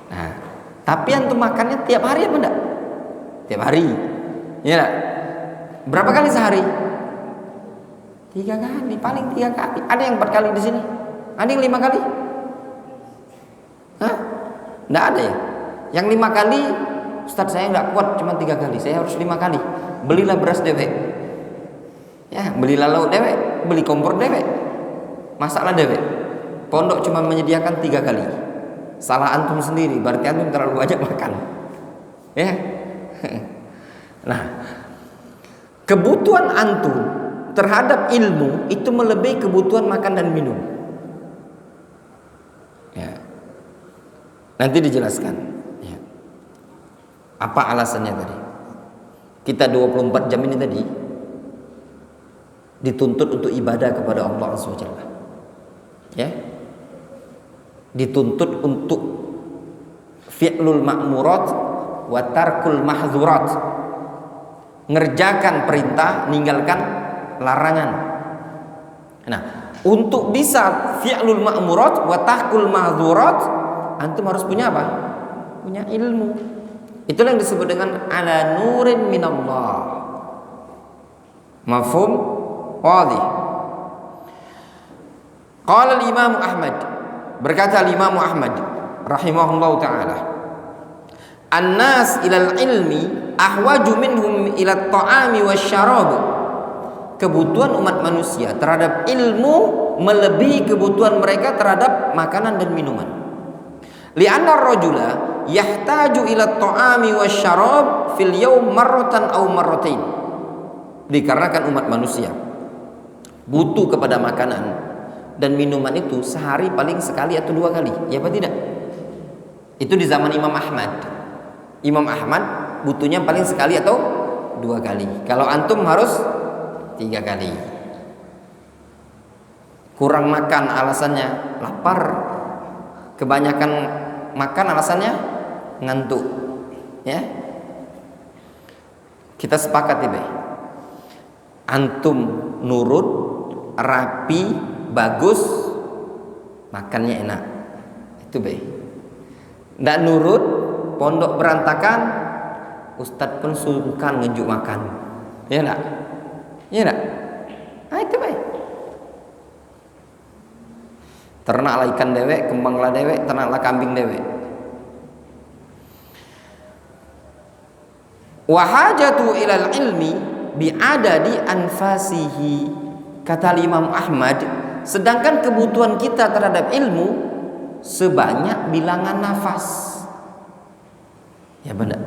Nah, tapi antum makannya tiap hari apa enggak? Tiap hari. Ya. Berapa kali sehari? 3 kali, paling 3 kali. Ada yang 4 kali di sini? Ada yang 5 kali? Hah? Nggak ada ya? Yang 5 kali, Ustadz saya nggak kuat, cuma 3 kali. Saya harus 5 kali. Belilah beras dewek. Ya, belilah lauk dewek, beli kompor dewek. Masaklah dewek. Pondok cuma menyediakan 3 kali. Salah antum sendiri, berarti antum terlalu banyak makan. Ya. Nah, kebutuhan antum terhadap ilmu itu melebihi kebutuhan makan dan minum. Ya. Nanti dijelaskan. Ya. Apa alasannya tadi? Kita 24 jam ini tadi dituntut untuk ibadah kepada Allah Azza wa Jalla. Ya. Dituntut untuk fi'lul ma'murat wa tarkul mahzurat. Ngerjakan perintah, ninggalkan larangan. Nah, untuk bisa fi'lul ma'murat wa tarkul mahzurat, antum harus punya apa? Punya ilmu. Itulah yang disebut dengan ala nurin minallah. Mafhum? Wadih. Qala al-Imam Ahmad, berkata al-Imam Ahmad rahimahullahu taala, an-nas ilal ilmi ahwaju minhum ila at-ta'ami wasyarab. Kebutuhan umat manusia terhadap ilmu melebihi kebutuhan mereka terhadap makanan dan minuman. Li'anna ar-rajula yahtaju ila at-ta'ami wasyarab fil yawm marratan aw marratain. Dikarenakan umat manusia butuh kepada makanan dan minuman itu sehari paling sekali atau 2 kali, ya apa tidak? Itu di zaman Imam Ahmad. Imam Ahmad butuhnya paling sekali atau 2 kali. Kalau antum harus 3 kali. Kurang makan alasannya lapar. Kebanyakan makan alasannya ngantuk. Ya. Kita sepakat ya, antum nurut, rapi, bagus, makannya enak. Itu baik. Nggak nurut, pondok berantakan, ustadz pun sungkan ngejuk makan. Ya enggak? Ya enggak? Nah itu baik. Ternaklah ikan dewek, kembanglah dewek, ternaklah kambing dewek. Wahajatu ilal ilmi bi'adadi anfasihi. Kata Imam Ahmad, sedangkan kebutuhan kita terhadap ilmu sebanyak bilangan nafas. Ya benar.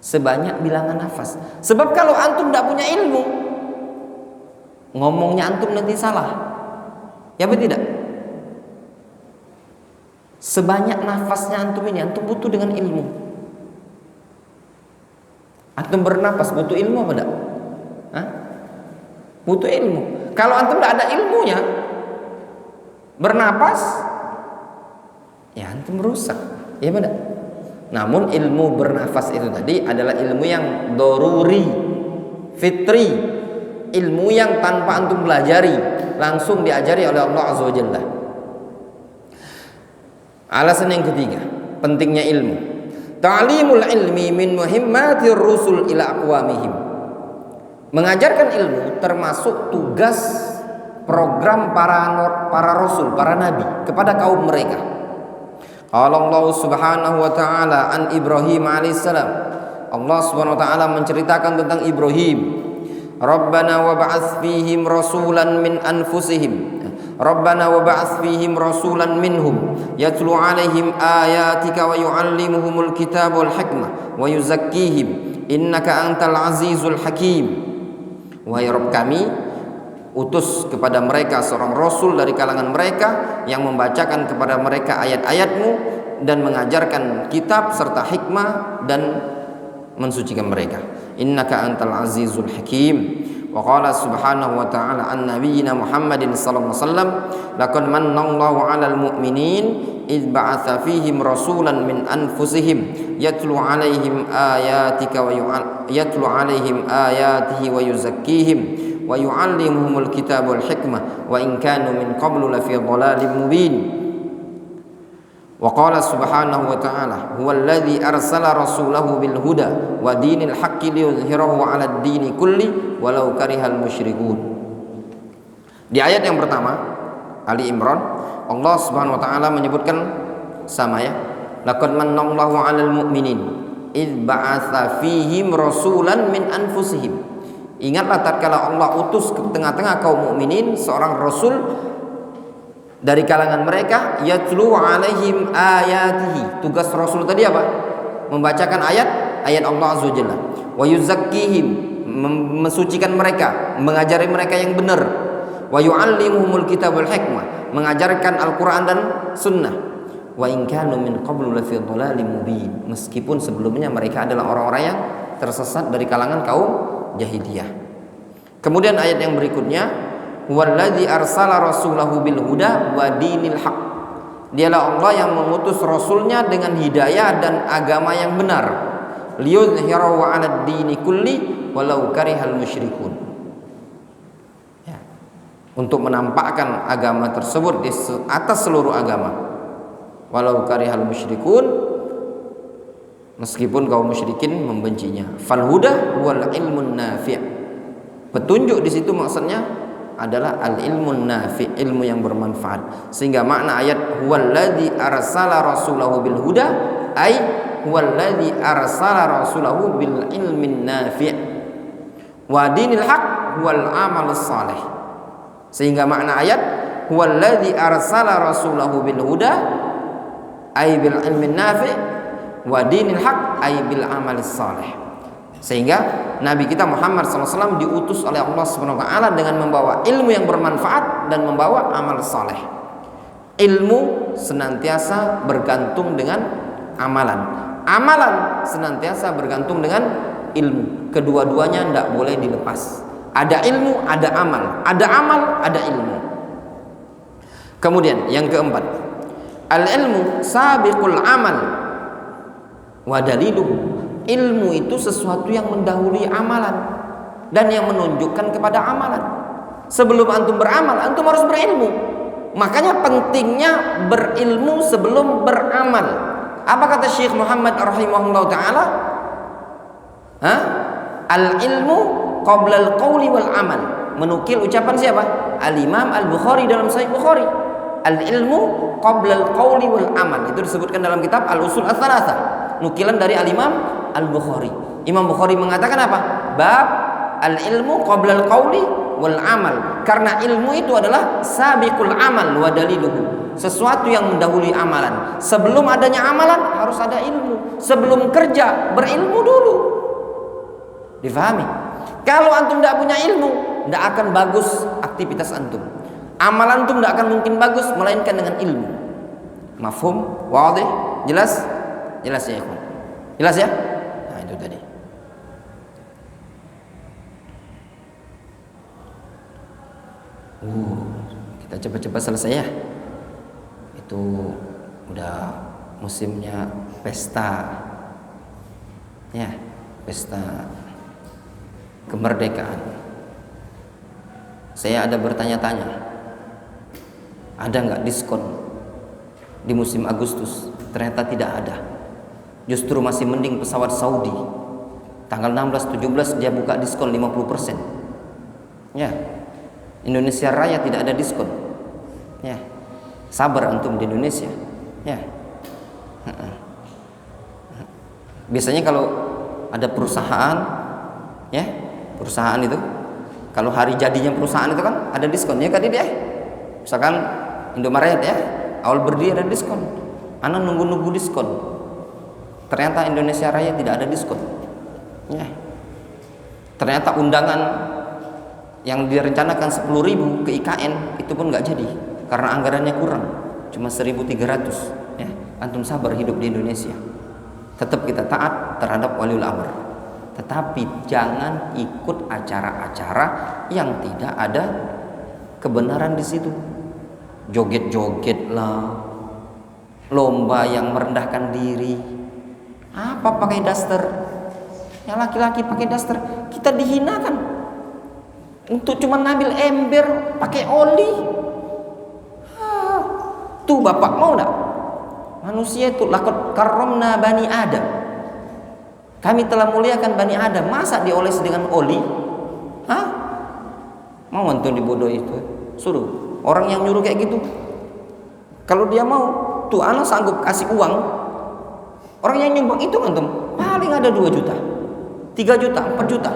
Sebanyak bilangan nafas. Sebab kalau antum tidak punya ilmu, ngomongnya antum nanti salah. Ya betul tidak? Sebanyak nafasnya antum ini, antum butuh dengan ilmu. Antum bernapas butuh ilmu apa enggak? Hah? Butuh ilmu. Kalau antum tidak ada ilmunya, bernapas, ya antum rusak. Ya benar. Namun ilmu bernafas itu tadi adalah ilmu yang doruri, fitri, ilmu yang tanpa antum pelajari, langsung diajari oleh Allah Azza wa Jalla. Alasan yang ketiga, pentingnya ilmu. Ta'limul ilmi min muhimmatir rusul ila aqwamihim. Mengajarkan ilmu termasuk tugas program para rasul, para nabi kepada kaum mereka. Qala Allah Subhanahu wa taala an Ibrahim alaihissalam. Allah Subhanahu wa taala menceritakan tentang Ibrahim. Rabbana wa ba'ats fihim rasulan min anfusihim. Rabbana wa ba'ats fihim rasulan minhum yatlu 'alaihim ayatika wa yu'allimuhumul kitaba wal hikmah wa yuzakkihim innaka antal azizul hakim. Wahai Rabb kami, utus kepada mereka seorang rasul dari kalangan mereka yang membacakan kepada mereka ayat-ayatmu dan mengajarkan kitab serta hikmah dan mensucikan mereka. Innaka antal azizul hakim. Wa qala subhanahu wa ta'ala an nabiyyina Muhammadin sallallahu alaihi wasallam laqad mannallahu 'alal mu'minin id ba'atsa fihim rasulan min anfusihim yatlu 'alaihim ayatika wa yatlu 'alaihim ayatihi wa yuzakkihim wa yu'allimuhumul kitaba wal hikmah wa in kanu min qablu lafi dhalalin mubin. Wa qala subhanahu wa ta'ala huwallazi arsala rasulahu bil huda wa dinil haqqi liyudhhirahu 'alad dini kulli walau karihal musyrikun. Di ayat yang pertama Ali Imran, Allah Subhanahu wa taala menyebutkan sama ya, laqad manallahu 'alal mu'minin id ba'atsa fihim rasulan min anfusihim. Ingatlah tatkala Allah utus ke tengah-tengah kaum mukminin seorang rasul dari kalangan mereka, yatlu 'alaihim ayatihi. Tugas rasul tadi apa? Membacakan ayat Allah Azza wa Jalla. Wa yuzakkihim, mensucikan mereka, mengajari mereka yang benar. Wa yu'allimuhumul kitab wal hikmah, mengajarkan Al-Qur'an dan sunnah. Wa in kanu min qablu lafi dhalalin mubin, meskipun sebelumnya mereka adalah orang-orang yang tersesat dari kalangan kaum jahiliyah. Kemudian ayat yang berikutnya, huwallazi arsala rasulahu bil huda wa dinil haq. Dialah Allah yang mengutus rasulnya dengan hidayah dan agama yang benar. Liyudhhirahu 'alad dini kulli walau karihal musyrikun. Ya. Untuk menampakkan agama tersebut di atas seluruh agama. Walau karihal musyrikun, meskipun kaum musyrikin membencinya. Fal huda wal ilmun nafi'. Petunjuk di situ maksudnya adalah al-ilmun nafi', ilmu yang bermanfaat. Sehingga makna ayat huwallazi arsala rasulahu bil huda ay huwallazi arsala rasulahu bil ilmin nafi' wa dinil haq wal amalus salih. Sehingga makna ayat huwallazi arsala rasulahu bil huda ay bil ilmin nafi' wa dinil haq ay bil amalis salih. Sehingga Nabi kita Muhammad SAW diutus oleh Allah SWT dengan membawa ilmu yang bermanfaat dan membawa amal saleh. Ilmu senantiasa bergantung dengan amalan. Amalan senantiasa bergantung dengan ilmu. Kedua-duanya tidak boleh dilepas. Ada ilmu, ada amal. Ada amal, ada ilmu. Kemudian yang keempat, al-ilmu sabiqul amal wa daliluhu. Ilmu itu sesuatu yang mendahului amalan dan yang menunjukkan kepada amalan. Sebelum antum beramal, antum harus berilmu. Makanya pentingnya berilmu sebelum beramal. Apa kata Syekh Muhammad rahimahullah ta'ala? Al-ilmu qabla al-qawli wal amal. Menukil ucapan siapa? Al-Imam Al-Bukhari dalam Sahih Bukhari. Al-ilmu qabla al-qawli wal amal. Itu disebutkan dalam kitab Al-Usul Ats-Tsalatsah. Nukilan dari Al-Imam Al-Bukhari. Imam Bukhari mengatakan apa? Bab al-ilmu qabla al-qawli wal amal. Karena ilmu itu adalah sabiqul amal wa daliluhu. Sesuatu yang mendahului amalan. Sebelum adanya amalan harus ada ilmu. Sebelum kerja berilmu dulu. Difahami? Kalau antum tidak punya ilmu, tidak akan bagus aktivitas antum. Amalan antum tidak akan mungkin bagus melainkan dengan ilmu. Mafhum? Wadih? Jelas? Jelas ya ikhwan? Jelas ya? Nah itu tadi. Kita cepat-cepat selesai ya. Itu udah musimnya pesta. Ya, pesta kemerdekaan. Saya ada bertanya-tanya. Ada nggak diskon di musim Agustus? Ternyata tidak ada. Justru masih mending pesawat Saudi. Tanggal 16-17 dia buka diskon 50%. Ya. Indonesia Raya tidak ada diskon. Ya. Sabar antum di Indonesia. Ya. Biasanya kalau ada perusahaan, ya, perusahaan itu kalau hari jadinya perusahaan itu kan ada diskon ya kan dia. Misalkan Indomaret ya, awal berdiri ada diskon. Ana nunggu-nunggu diskon. Ternyata Indonesia Raya tidak ada diskon. Ya. Ternyata undangan yang direncanakan 10.000 ke IKN itu pun nggak jadi karena anggarannya kurang, cuma 1.300. Ya. Antum sabar hidup di Indonesia. Tetap kita taat terhadap waliul amr. Tetapi jangan ikut acara-acara yang tidak ada kebenaran di situ. Joget-joget lah, lomba yang merendahkan diri. Apa pakai daster? Yang laki-laki pakai daster, kita dihinakan. Untuk cuma ngambil ember pakai oli. Tuh bapak mau enggak? Manusia itu laqad karramna bani Adam. Kami telah muliakan Bani Adam. Masa dioles dengan oli? Hah? Mau antum dibodohi itu? Suruh orang yang nyuruh kayak gitu. Kalau dia mau, tuh anak sanggup kasih uang. Orang yang nyumbang itu antum paling ada 2 juta, 3 juta, 4 juta.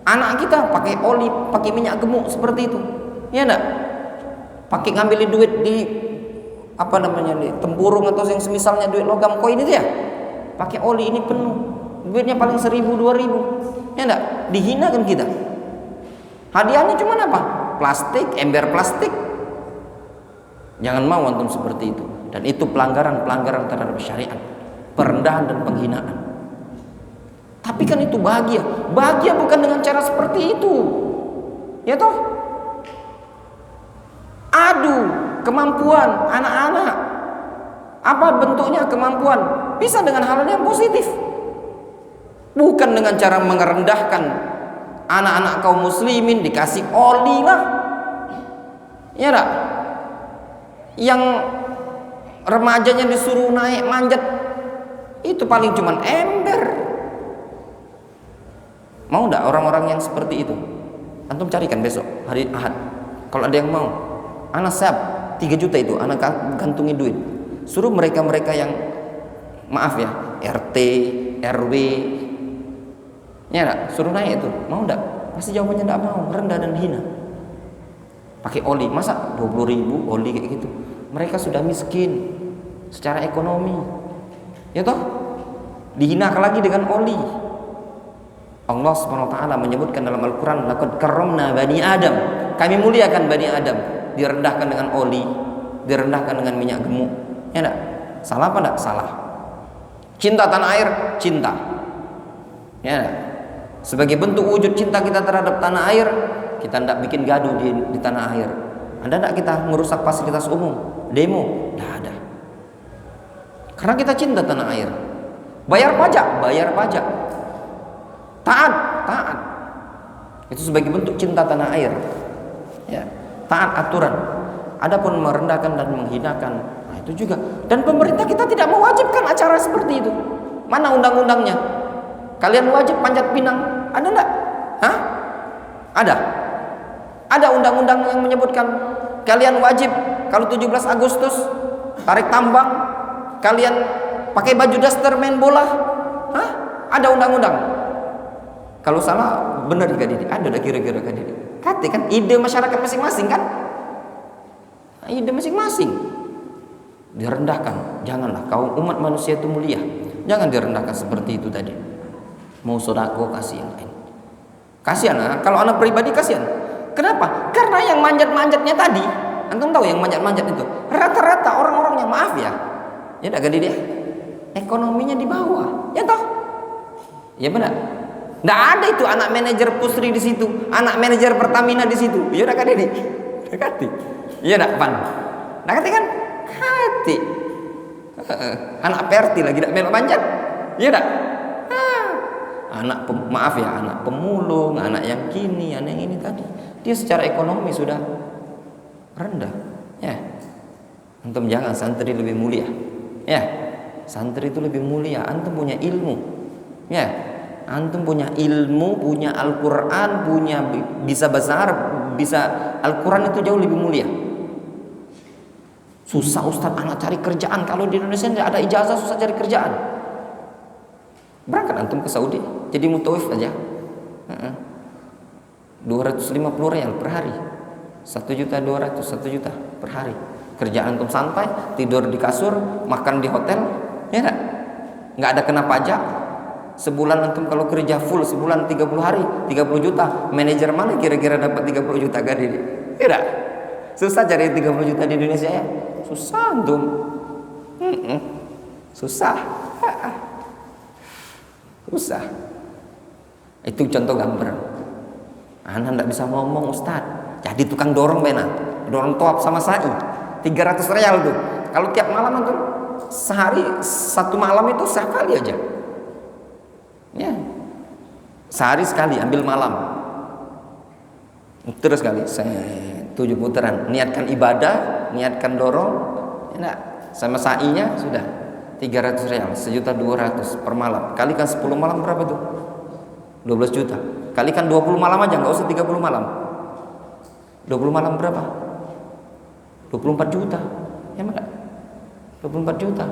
Anak kita pakai oli, pakai minyak gemuk seperti itu. Ya enggak? Pakai ngambilin duit di apa namanya di tempurung atau yang semisalnya duit logam koin itu ya. Pakai oli ini penuh. Duitnya paling 1.000, 2.000. Ya enggak? Dihinakan kita. Hadiahnya cuma apa? Plastik, ember plastik. Jangan mau antum seperti itu. Dan itu pelanggaran terhadap syariat, perendahan dan penghinaan. Tapi kan itu bahagia. Bahagia bukan dengan cara seperti itu. Ya toh? Adu kemampuan anak-anak. Apa bentuknya kemampuan? Bisa dengan hal yang positif. Bukan dengan cara merendahkan anak-anak kaum muslimin dikasih oli lah. Ya enggak? Yang remajanya disuruh naik manjat itu paling cuman ember. Mau enggak orang-orang yang seperti itu? Antum carikan besok hari Ahad. Kalau ada yang mau, anak siap 3 juta itu, anak gantungi duit. Suruh mereka-mereka yang maaf ya, RT, RW, ya enggak? Suruh naik itu. Mau enggak? Pasti jawabannya enggak mau, rendah dan hina. Pakai oli, masa 20.000 oli kayak gitu? Mereka sudah miskin secara ekonomi. Ya toh? Dihinakan lagi dengan oli. Allah Subhanahu wa taala menyebutkan dalam Al-Qur'an, laqad karramna bani Adam. Kami muliakan Bani Adam. Direndahkan dengan oli, direndahkan dengan minyak gemuk. Ya enggak? Salah apa enggak? Salah. Cinta tanah air, cinta. Ya enggak? Sebagai bentuk wujud cinta kita terhadap tanah air, kita tidak bikin gaduh di tanah air. Ada tidak kita merusak fasilitas umum, demo? Tidak ada. Karena kita cinta tanah air. Bayar pajak, bayar pajak. Taat, taat. Itu sebagai bentuk cinta tanah air. Ya, taat aturan. Adapun merendahkan dan menghinakan, nah itu juga. Dan pemerintah kita tidak mewajibkan acara seperti itu. Mana undang-undangnya? Kalian wajib panjat pinang, ada enggak? Hah? Ada. Ada undang-undang yang menyebutkan kalian wajib kalau 17 Agustus tarik tambang, kalian pakai baju daster main bola. Hah? Ada undang-undang. Kalau salah benar gak Didi? Ada kira-kira kan Didi? Kata kan ide masyarakat masing-masing kan? Ide masing-masing. Direndahkan. Janganlah kaum umat manusia itu mulia. Jangan direndahkan seperti itu tadi. Mau sodako kasihan. Kasihan, kalau anak pribadi kasihan. Kenapa? Karena yang manjat-manjatnya tadi, antum tahu yang manjat-manjat itu rata-rata orang-orang yang maaf ya, ya enggak gede dia, ekonominya di bawah, ya toh, ya benar. Enggak ada itu anak manajer Pusri di situ, anak manajer Pertamina di situ, ya udah gede, dekati, ya enggak pan, dekati kan, hati, anak Perti lagi tidak melok manjat, ya enggak. Anak maaf ya, anak pemulung, anak yang kini, anak yang ini tadi, dia secara ekonomi sudah rendah. Ya, antum jangan, santri lebih mulia. Ya, santri itu lebih mulia. Antum punya ilmu. Ya, antum punya ilmu, punya Al-Quran, punya bisa bahasa Arab, bisa Al-Quran itu jauh lebih mulia. Susah Ustaz anak cari kerjaan. Kalau di Indonesia tidak ada ijazah, susah cari kerjaan. Berangkat antum ke Saudi, jadi mutawif aja. 250 rial per hari, 1.200.000, 1 juta per hari. Kerjaan antum santai, tidur di kasur, makan di hotel, ya nggak ada kena pajak. Sebulan antum kalau kerja full sebulan 30 hari, 30 juta. Manajer mana kira-kira dapat 30 juta gaji? Ya susah cari 30 juta di Indonesia ya. Susah antum. Susah. Susah. Itu contoh gambar. Anak tidak bisa ngomong Ustaz, jadi tukang dorong benar, dorong toap sama sa'i 300 rial tuh. Kalau tiap malam tuh sehari satu malam itu sekali aja. Ya, sehari sekali ambil malam. Terus kali saya 7 putaran. Niatkan ibadah, niatkan dorong, ya sama sa'inya sudah 300 real, 1.200.000 per malam. Kalikan 10 malam berapa tuh? 12 juta. Kalikan 20 malam aja, nggak usah 30 malam. 20 malam berapa? 24 juta. Ya enggak? 24 juta.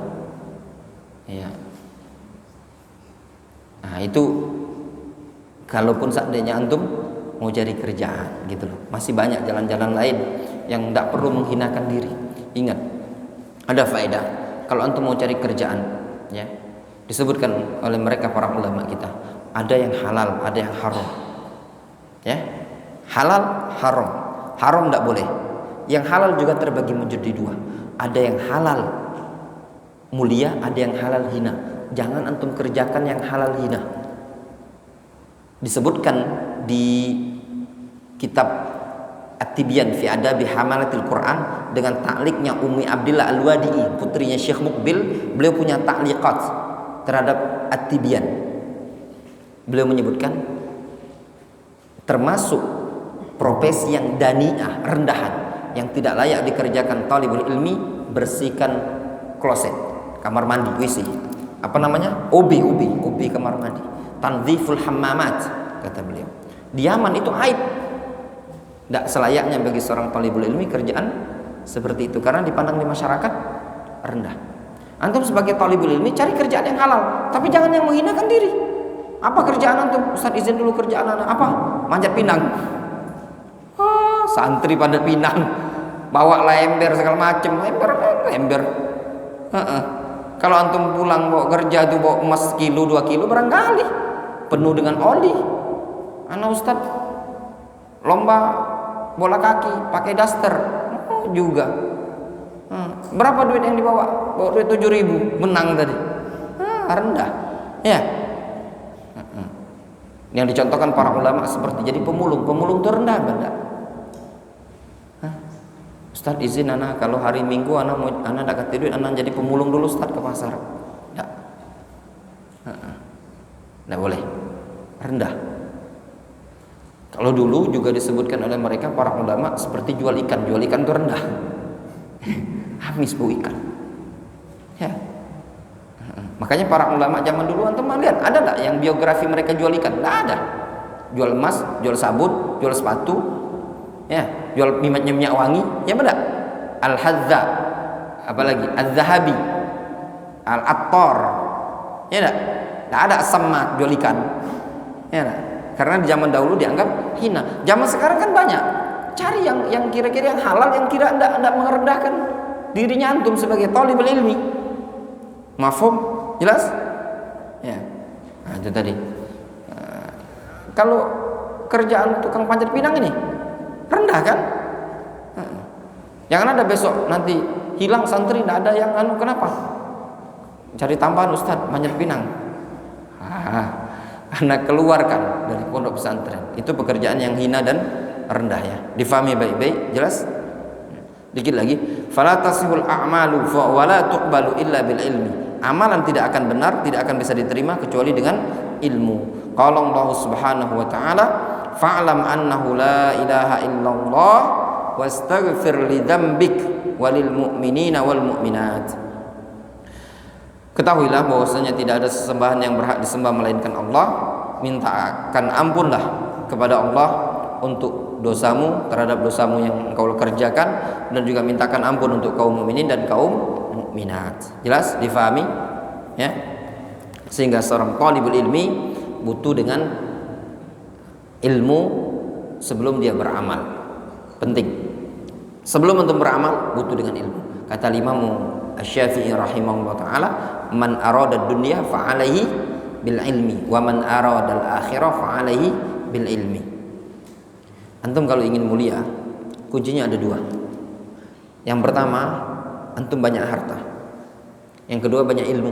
Iya. Nah, itu kalaupun seandainya antum mau cari kerjaan gitu loh. Masih banyak jalan-jalan lain yang tidak perlu menghinakan diri. Ingat, ada faedah kalau antum mau cari kerjaan, ya. Disebutkan oleh mereka para ulama kita, ada yang halal, ada yang haram. Ya. Halal, haram. Haram tidak boleh. Yang halal juga terbagi menjadi dua. Ada yang halal mulia, ada yang halal hina. Jangan antum kerjakan yang halal hina. Disebutkan di kitab At-Tibyan fi Adabi Hamalatil Quran dengan takliknya Ummi Abdillah Al-Wadi'i, putrinya Syekh Mukbil. Beliau punya takliqat terhadap At-Tibyan. Beliau menyebutkan termasuk profesi yang dani'ah, rendahan, yang tidak layak dikerjakan talibul ilmi, bersihkan kloset, kamar mandi, WC. Apa namanya? OB kamar mandi. Tanziful hammamat, kata beliau. Di Yaman itu aib. Tidak selayaknya bagi seorang talibul ilmi kerjaan seperti itu, karena dipandang di masyarakat rendah. Antum sebagai talibul ilmi cari kerjaan yang halal, tapi jangan yang menghinakan diri. Apa kerjaan antum? Ustaz izin dulu kerjaan anak. Apa? Manjat pinang. Santri pada pinang, bawa ember segala macam, ember. Kalau antum pulang bawa kerja tuh bawa emas kilo 2 kilo barangkali penuh dengan oli. Anak ustaz lomba bola kaki pakai daster juga. Berapa duit yang dibawa? Bawa duit 7.000, menang tadi. Rendah. Ya. Yang dicontohkan para ulama seperti jadi pemulung. Pemulung itu rendah, benda. Ustaz izin anak kalau hari Minggu anak tidak kasih duit, anak jadi pemulung dulu Ustaz ke pasar. Tidak boleh. Rendah. Kalau dulu juga disebutkan oleh mereka para ulama seperti jual ikan itu rendah. Habis bau ikan. Ya. Makanya para ulama zaman dulu antum lihat ada enggak yang biografi mereka jual ikan? Tidak ada. Jual emas, jual sabun, jual sepatu, ya, jual minyak wangi, ya benar. Al-Hadza, apalagi Az-Zahabi, Al-Attar, ya enggak? Tidak ada Sammak jual ikan, ya enggak? Karena di zaman dahulu dianggap hina. Zaman sekarang kan banyak. Cari yang kira-kira yang halal, yang kira tidak merendahkan dirinya antum sebagai talibul ilmi. Mafhum? Jelas? Ya. Nah, itu tadi. Kalau kerjaan tukang panjat pinang ini rendah kan? Jangan ada besok nanti hilang santri, tidak ada yang kenapa? Cari tambahan ustaz panjat pinang. Anak keluarkan dari pondok pesantren. Itu pekerjaan yang hina dan rendah ya. Difahami baik-baik, jelas? Dikit lagi, fala tasihul a'malu wa la tuqbalu illa bil ilmi. Amalan tidak akan benar, tidak akan bisa diterima kecuali dengan ilmu. Qala Allah Subhanahu wa taala, fa'lam annahu la ilaha illallah wastaghfir li dzambik walil mu'minina wal mu'minat. Ketahuilah bahwasanya tidak ada sesembahan yang berhak disembah melainkan Allah. Mintakan ampunlah kepada Allah untuk dosamu, terhadap dosamu yang engkau kerjakan, dan juga mintakan ampun untuk kaum mukminin dan kaum mukminat. Jelas? Difahami? Ya. Sehingga seorang talibul ilmi butuh dengan ilmu sebelum dia beramal. Penting. Sebelum untuk beramal butuh dengan ilmu. Kata Imam Asy-Syafi'i rahimahullah taala, man arada dunya fa alaihi bil ilmi wa man arada al akhirah fa alaihi bil ilmi. Antum kalau ingin mulia, kuncinya ada dua. Yang pertama, antum banyak harta. Yang kedua, banyak ilmu.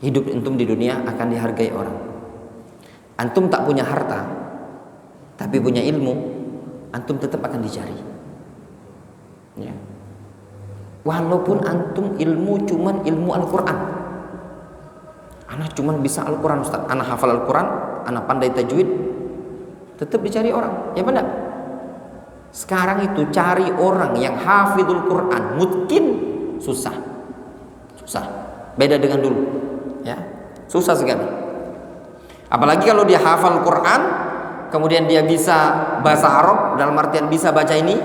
Hidup antum di dunia akan dihargai orang. Antum tak punya harta, tapi punya ilmu, antum tetap akan dicari. Ya. Walaupun antum ilmu cuman ilmu Al-Quran, anak cuman bisa Al-Quran Ustaz, anak hafal Al-Quran, anak pandai tajwid, tetap dicari orang, ya benar. Sekarang itu cari orang yang hafidul Quran, mungkin susah. Susah. Beda dengan dulu. Ya. Susah sekali. Apalagi kalau dia hafal Quran, kemudian dia bisa bahasa Arab, dalam artian bisa baca ini,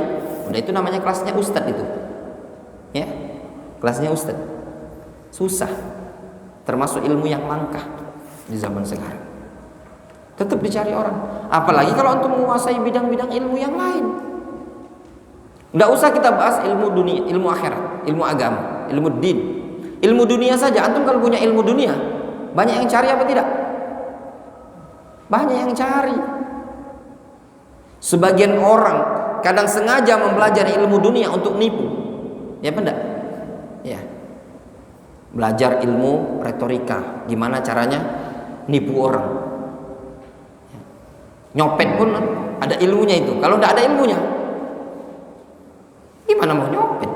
udah itu namanya kelasnya ustadz itu. Ya. Kelasnya ustadz. Susah. Termasuk ilmu yang langka di zaman sekarang. Tetap dicari orang. Apalagi kalau untuk menguasai bidang-bidang ilmu yang lain. Nggak usah kita bahas ilmu dunia, ilmu akhirat, ilmu agama, ilmu din. Ilmu dunia saja, antum kalau punya ilmu dunia, banyak yang cari apa tidak? Banyak yang cari. Sebagian orang kadang sengaja mempelajari ilmu dunia untuk nipu. Ya apa enggak? Ya. Belajar ilmu retorika, gimana caranya nipu orang. Nyopet pun ada ilmunya itu. Kalau enggak ada ilmunya, gimana mau nyopet?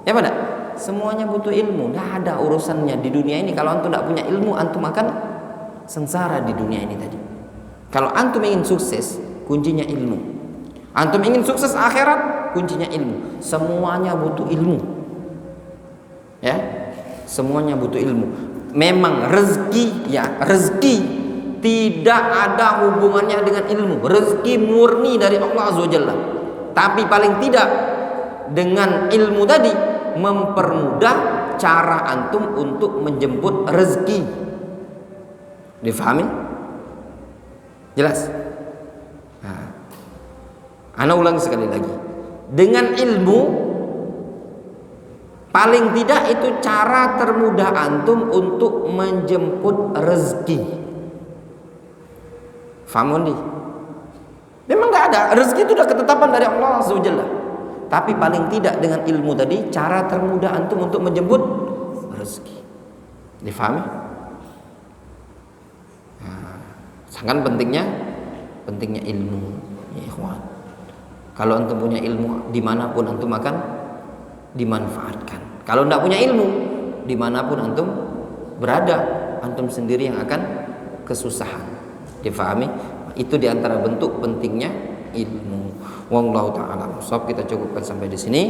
Ya pada semuanya butuh ilmu. Nggak ada urusannya di dunia ini. Kalau antum nggak punya ilmu, antum akan sengsara di dunia ini tadi. Kalau antum ingin sukses, kuncinya ilmu. Antum ingin sukses akhirat, kuncinya ilmu. Semuanya butuh ilmu. Ya, semuanya butuh ilmu. Memang rezeki, ya rezeki tidak ada hubungannya dengan ilmu. Rezeki murni dari Allah Azza wa Jalla. Tapi paling tidak dengan ilmu tadi mempermudah cara antum untuk menjemput rezeki. Difahami? Jelas? Nah, ana ulang sekali lagi. Dengan ilmu paling tidak itu cara termudah antum untuk menjemput rezeki. Faham nih? Memang nggak ada rezeki itu udah ketetapan dari Allah Azza wa Jalla. Tapi paling tidak dengan ilmu tadi cara termudah antum untuk menjemput rezeki. Difahami? Nah, sangat pentingnya ilmu, ya ikhwan. Kalau antum punya ilmu, dimanapun antum akan dimanfaatkan. Kalau tidak punya ilmu, dimanapun antum berada, antum sendiri yang akan kesusahan. Difahami? Itu diantara bentuk pentingnya ilmu. Wallahu ta'ala. Kita cukupkan sampai di sini.